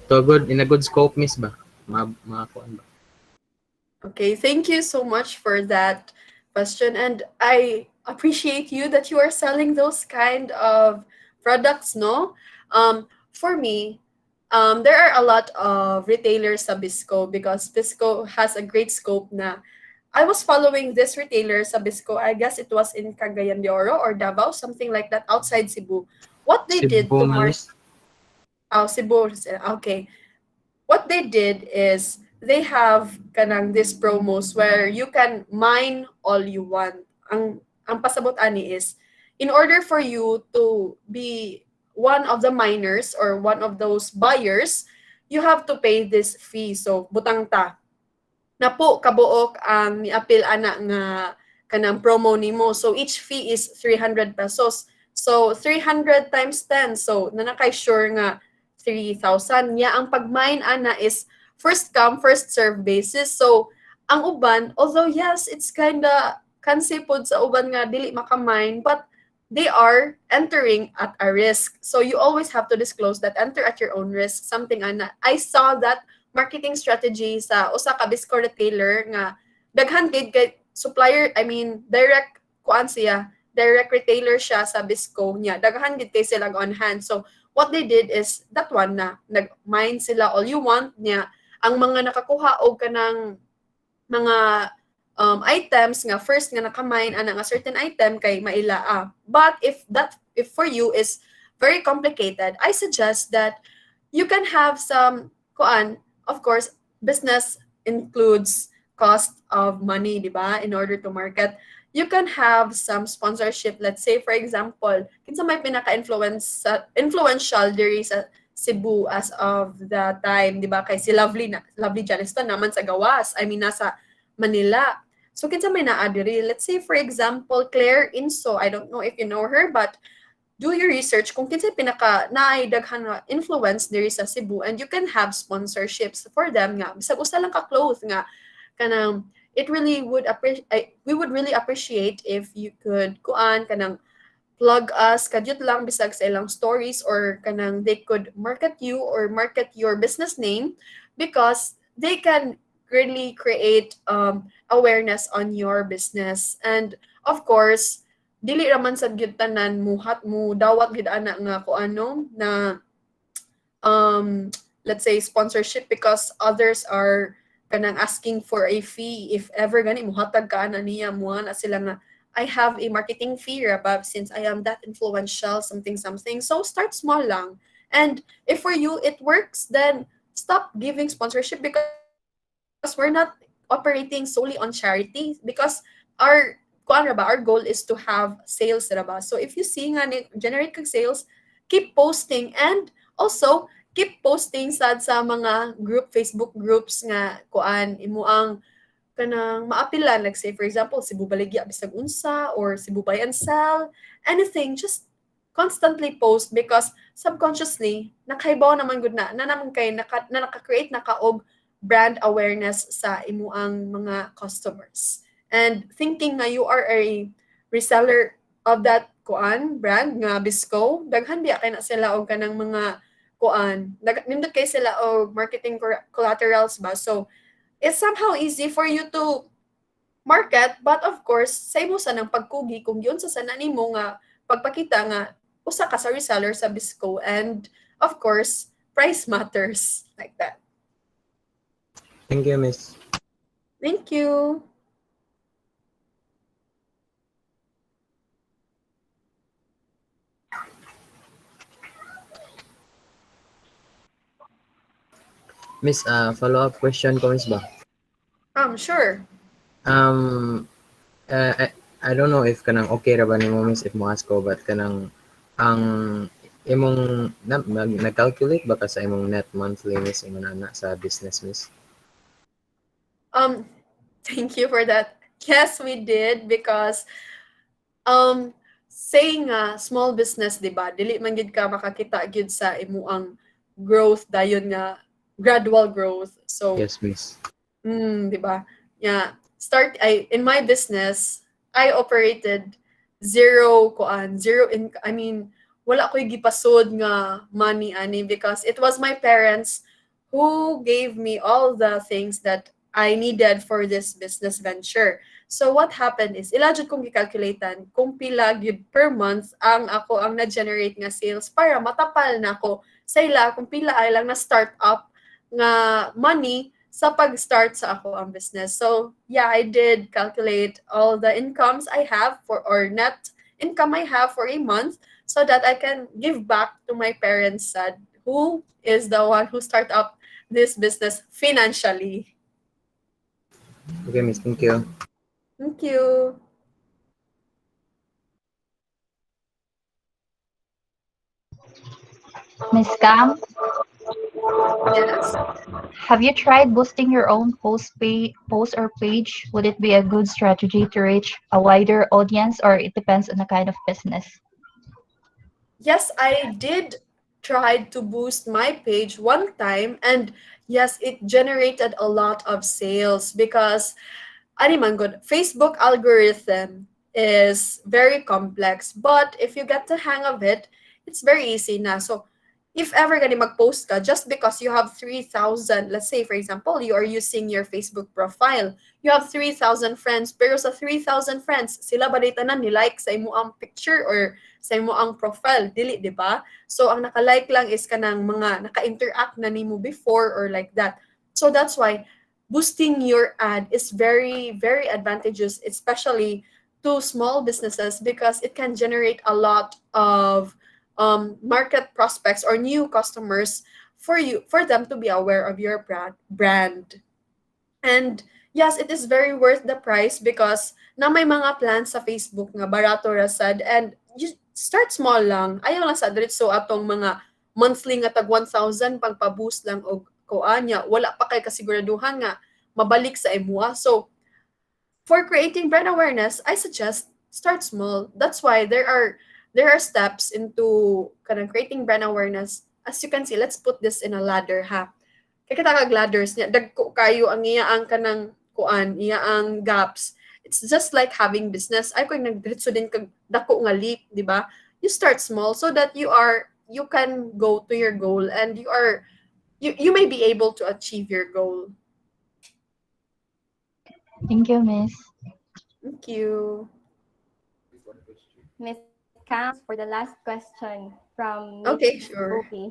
to a good in a good scope, Miss ba? Kuan ba? Okay, thank you so much for that question. And I appreciate you that you are selling those kind of products, no? For me, there are a lot of retailers sa Bisco because Bisco has a great scope na. I was following this retailer sa Bisco. I guess it was in Cagayan de Oro or Davao, something like that, outside Cebu. What they did Cebu to nga, market... Miss. Oh, Cebu. Okay. What they did is they have kanang these promos where you can mine all you want. Ang pasabot ani is in order for you to be one of the miners or one of those buyers, you have to pay this fee. So butang ta na po kabuok ang niapil ana nga kanang promo nimo. So each fee is 300 pesos. So 300 times 10. So nanakay sure nga 3,000. Ya ang pagmine ana is first come first serve basis. So ang uban, although yes, it's kinda kansi pod sa uban nga dili makamine, but they are entering at a risk. So you always have to disclose that enter at your own risk. Something ana. I saw that marketing strategy sa usa ka Bisco retailer nga daghan gid kay supplier, I mean direct kuan siya, direct retailer siya sa Bisco niya. Daghan gid kay sila on hand. So what they did is that one na nag-mine sila all you want niya. Ang mga nakakuha og kanang mga items nga first nga nakamine ana nga certain item kay mailaa. But if for you is very complicated, I suggest that you can have some kuan. Of course, business includes cost of money, di ba? In order to market, you can have some sponsorship. Let's say, for example, kinsa may influential diri sa Cebu as of the time, di ba? Kay si Lovely Janiston naman sa gawas. I mean, nasa Manila. So, kinsa may naa diri. Let's say, for example, Claire Inso. I don't know if you know her, but do your research kung kinsa pinaka naay-daghan nga influence diri sa Cebu, and you can have sponsorships for them nga bisag usa lang ka cloth nga kanang we would really appreciate if you could kuan kanang plug us kadyut lang bisag sa ilang stories or kanang they could market you or market your business name because they can really create awareness on your business. And of course, dili raman sad gyud tanan muhat mo dawat gyud ana nga ko ano na let's say sponsorship because others are kanang asking for a fee. If ever gani muhatag ka ana niya mo na sila nga I have a marketing fee above since I am that influential something. So start small lang, and if for you it works, then stop giving sponsorship because we're not operating solely on charity because our our goal is to have sales. So if you see nga generate kag sales, keep posting and also keep posting sad sa mga Facebook groups nga kuan imo ang kanang maapilan, like say for example Cebu Baligya bisag unsa or Cebu Buy and Sell, anything, just constantly post because subconsciously nakahibaw naman gud na naman kay naka-create na ka og brand awareness sa imo ang mga customers, and thinking nga you are a reseller of that kuan brand nga Bisco, daghan biya kay na sila og kanang mga kuan nindot kay sila og marketing collaterals ba, so it's somehow easy for you to market, but of course sa imo sa nang pagkugi kung yun sa sana nimo nga pagpakita nga usa ka sa reseller sa Bisco, and of course price matters, like that. Thank you, Miss. Thank you. Miss, follow-up question ko, Miss ba? Sure. I don't know if kanang okay ra ba nimo, Miss, if mo ask ko, but kanang ang imong nag-calculate ba ka sa imong net monthly, Miss, imo na sa business, Miss? Thank you for that. Yes, we did, because saying small business, di ba, dili man gid ka makakita gid sa imo ang growth dayon nga gradual growth. So Yes, Miss. di ba? Yeah, in my business, I operated zero I mean, wala ko'y gipasod nga money ani, because it was my parents who gave me all the things that I needed for this business venture. So what happened is, ila jud kong gikalkuletan kung pila gyud per month ang ako ang na-generate nga sales para matapal na ako sa ila kung pila ay lang na start up nga money sa pag-start sa ako ang business. So yeah, I did calculate all the incomes I have or net income I have for a month, so that I can give back to my parents, who is the one who start up this business financially. Okay, Miss. Thank you. Thank you. Miss Cam, Yes. have you tried boosting your own post or page? Would it be a good strategy to reach a wider audience, or it depends on the kind of business? Yes, I did try to boost my page one time, and yes, it generated a lot of sales because man good, Facebook algorithm is very complex, but if you get the hang of it, it's very easy na. So if ever gani mag-post ka, just because you have 3,000, let's say for example, you are using your Facebook profile, you have 3,000 friends, pero sa 3,000 friends, sila ba dito na ni-like sa imo ang picture or sa imo ang profile? Dili, di ba? So ang naka-like lang is kanang mga naka-interact na nimo before or like that. So that's why boosting your ad is very, very advantageous, especially to small businesses, because it can generate a lot of market prospects or new customers for them to be aware of your brand. And yes, it is very worth the price because na may mga plans sa Facebook nga barato ra sad, and you start small lang. Ayaw lang sa diretso atong mga monthly nga tag 1,000 pagpa-boost lang og kuanya, wala pa kay kasiguraduhan nga mabalik sa imuha. So for creating brand awareness, I suggest start small. That's why there are steps into kanang creating brand awareness. As you can see, let's put this in a ladder, ha. Kaya kita kag ladders niya, dagko kayo ang iya ang kanang kuan, iya ang gaps. It's just like having business. Ay ko nagdiretso din kag dako nga leap, di ba? You start small so that you can go to your goal, and you may be able to achieve your goal. Thank you, Miss. Thank you. Miss Cam, for the last question from Miss Okay, sure. Opie.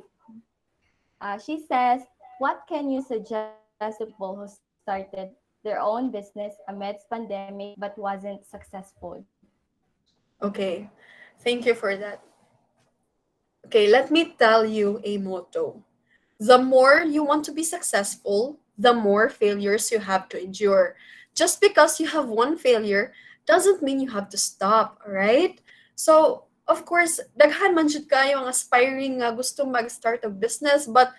She says, what can you suggest to people who started their own business amidst pandemic but wasn't successful? Okay, thank you for that. Okay, let me tell you a motto. The more you want to be successful, the more failures you have to endure. Just because you have one failure doesn't mean you have to stop, right? So of course, daghan man jud kayo ang aspiring nga gusto mag-start a business, but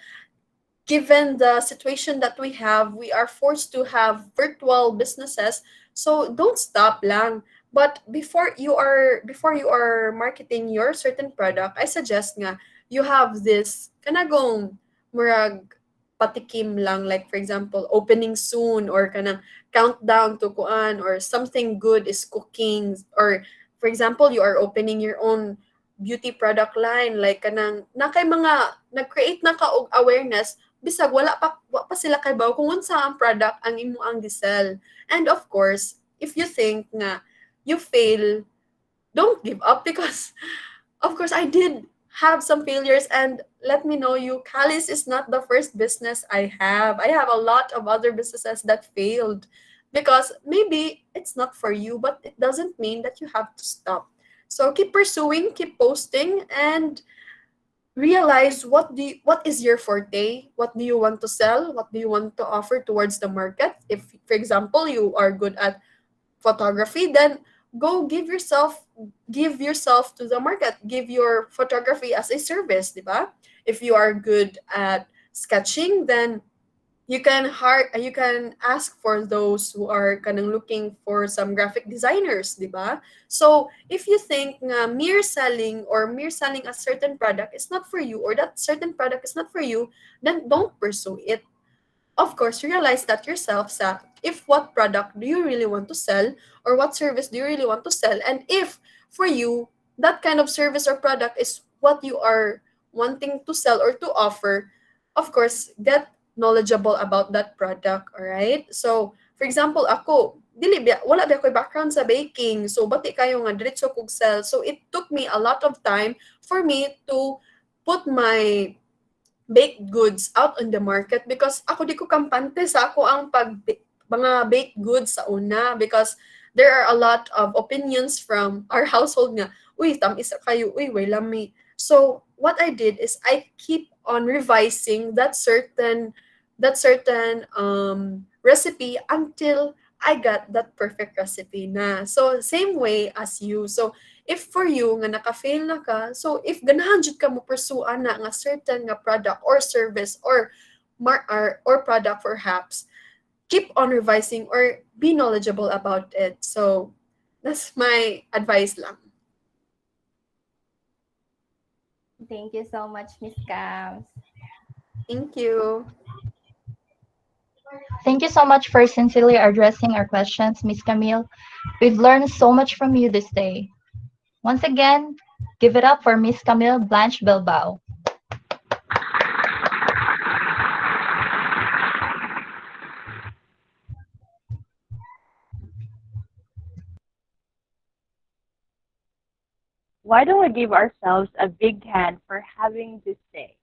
given the situation that we have, we are forced to have virtual businesses. So don't stop lang. But before you are marketing your certain product, I suggest nga you have this kanagong murag patikim lang, like for example opening soon, or kanang countdown to kuan, or something good is cooking, or for example you are opening your own beauty product line, like kanang na kay mga nag-create na ka og awareness bisag wala pa sila kay baw kung unsa ang product ang imo ang gisell. And of course, if you think nga you fail, don't give up, because of course I did have some failures, and let me know you, Callis is not the first business I have. I have a lot of other businesses that failed, because maybe it's not for you, but it doesn't mean that you have to stop. So keep pursuing, keep posting, and realize what is your forte, what do you want to sell, what do you want to offer towards the market. If for example you are good at photography, then go give yourself to the market, give your photography as a service, di ba? If you are good at sketching, then you can ask for those who are kanang looking for some graphic designers, di ba? So if you think nga mere selling a certain product is not for you, or that certain product is not for you, then don't pursue it. Of course, realize that yourself sa if what product do you really want to sell, or what service do you really want to sell, and if for you that kind of service or product is what you are wanting to sell or to offer, of course get knowledgeable about that product. All right, so for example ako wala ba ko'y background sa baking, so bati kayo nga diretso kog sell, so it took me a lot of time for me to put my baked goods out on the market, because ako di ko kampante sa ako ang mga baked goods sa una, because there are a lot of opinions from our household nga, uy, tamis kayo, uy, way lami. So what I did is I keep on revising that certain recipe until I got that perfect recipe na. So same way as you. So if for you nga naka-fail na ka, so if ganahan jud ka mo pursue ana nga certain nga product or service or product perhaps, keep on revising or be knowledgeable about it. So that's my advice lang. Thank you so much, Miss Cams. Thank you. Thank you so much for sincerely addressing our questions, Miss Camille. We've learned so much from you this day. Once again, give it up for Miss Camille Blanche Bilbao. Why don't we give ourselves a big hand for having this day?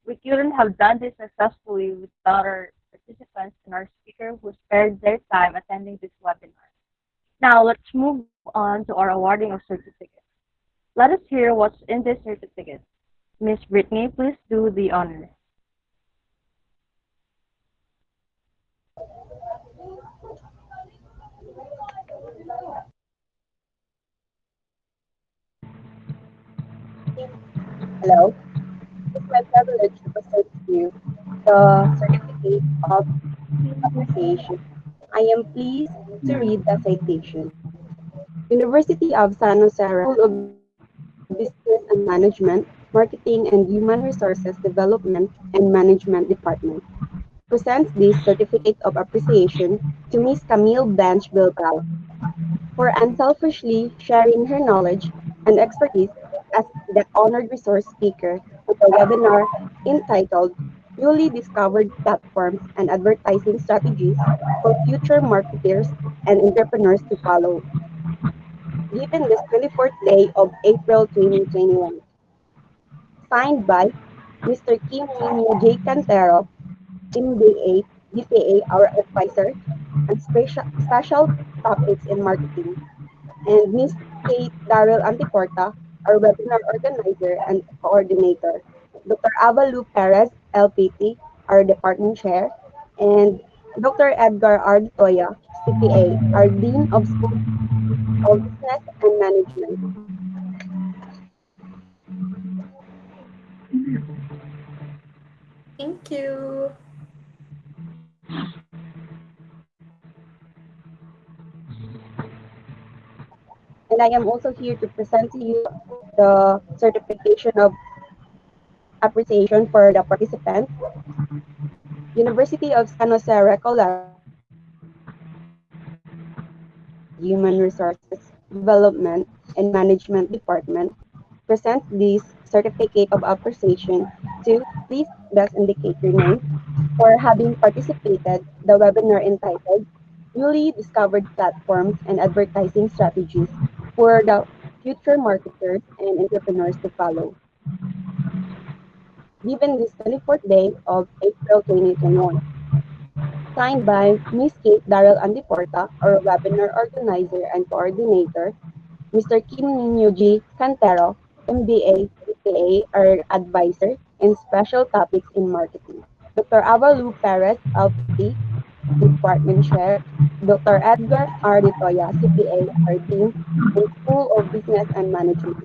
We couldn't have done this successfully without our participants and our speaker who spared their time attending this webinar. Now let's move on to our awarding of certificates. Let us hear what's in this certificate. Miss Brittany, please do the honors. Hello, it's my privilege to present to you the Certificate of Appreciation. I am pleased to read the citation. University of San Jose School of Business and Management, Marketing and Human Resources Development and Management Department presents this Certificate of Appreciation to Ms. Camille Blanche Bilbao for unselfishly sharing her knowledge and expertise as the honored resource speaker of the webinar entitled Newly Discovered Platforms and Advertising Strategies for Future Marketers and Entrepreneurs to Follow, given this 24th day of April 2021. Signed by Mr. Kim Minyo J. Cantero, MBA, DPA, our advisor, and special topics in marketing, and Ms. Kate Daryl Antiporta, our webinar organizer and coordinator, Dr. Avalu Perez, LPT, our department chair, and Dr. Edgar R. Toya, CPA, our Dean of School of Business and Management. Thank you. And I am also here to present to you the certification of appreciation for the participant. University of San Jose Recoleta Human Resources Development and Management Department presents this certificate of appreciation to, please best indicate your name, for having participated the webinar entitled Newly Discovered Platforms and Advertising Strategies for the Future Marketers and Entrepreneurs to Follow, given this 24th day of April 2021. Signed by Ms. Kate Darrell Andiporta, our webinar organizer and coordinator, Mr. Kim Nino G. Cantero, MBA, CPA, our advisor in special topics in marketing. Dr. Avalu Perez, LPT, Department Chair, Dr. Edgar R. Ditoya, CPA, our Dean in School of Business and Management.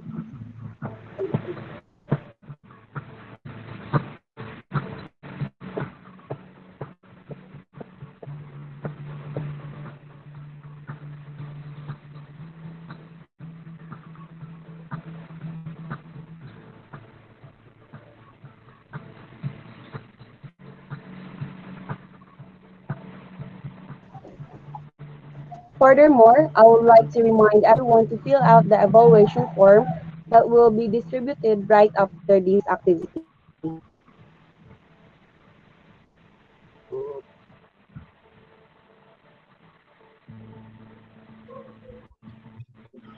Furthermore, I would like to remind everyone to fill out the evaluation form that will be distributed right after this activity.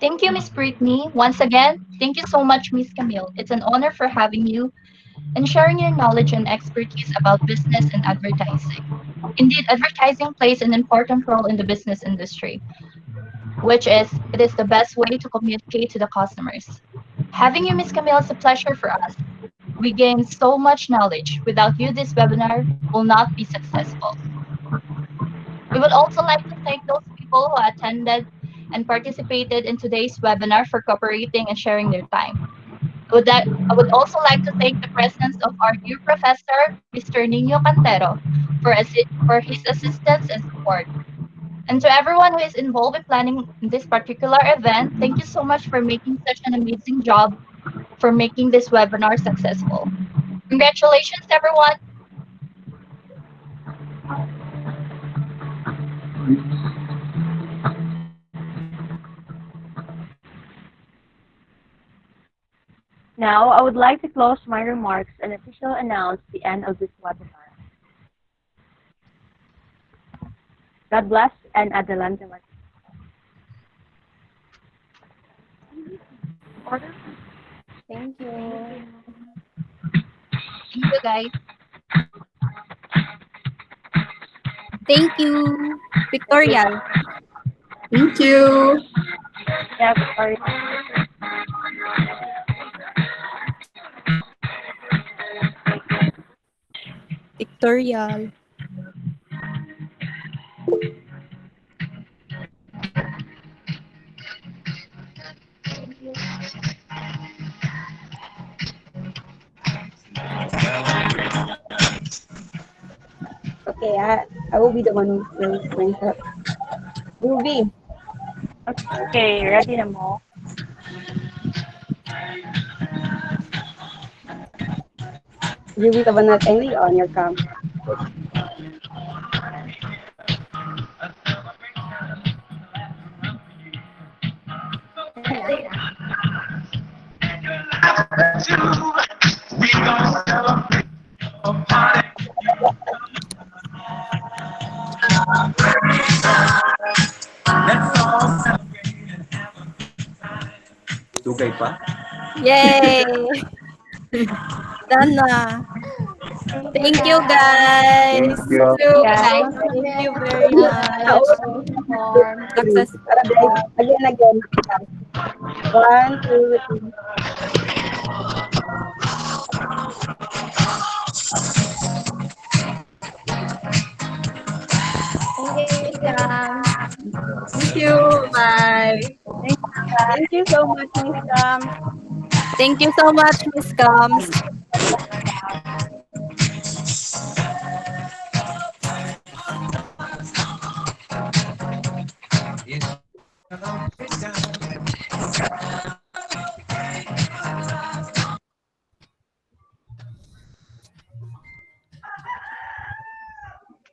Thank you, Miss Brittany. Once again, thank you so much, Miss Camille. It's an honor for having you and sharing your knowledge and expertise about business and advertising. Indeed, advertising plays an important role in the business industry, which is it is the best way to communicate to the customers. Having you, Miss Camille, is a pleasure for us. We gained so much knowledge. Without you, this webinar will not be successful. We would also like to thank those people who attended and participated in today's webinar for cooperating and sharing their time. I would also like to thank the presence of our dear professor, Mr. Nino Cantero, for his assistance and support. And to everyone who is involved in planning this particular event, thank you so much for making such an amazing job for making this webinar successful. Congratulations, everyone. Now, I would like to close my remarks and officially announce the end of this webinar. God bless and adelante. Thank you. Thank you, guys. Thank you, Victoria. Thank you. Yeah, sorry. Victoria. Okay, I will be the one who will bring up. Ruby, Okay, ready na mo? Ruby Tabanat, kindly on your cam. Dugay pa? Yay! Done na. Thank you, guys. Thank you. Yeah. Thank you very much. Success. Again. 1, 2, 3. Thank you, Miss Cam. Thank you. Bye. Thank you so much, Miss Cam. Thank you so much, Miss Coms.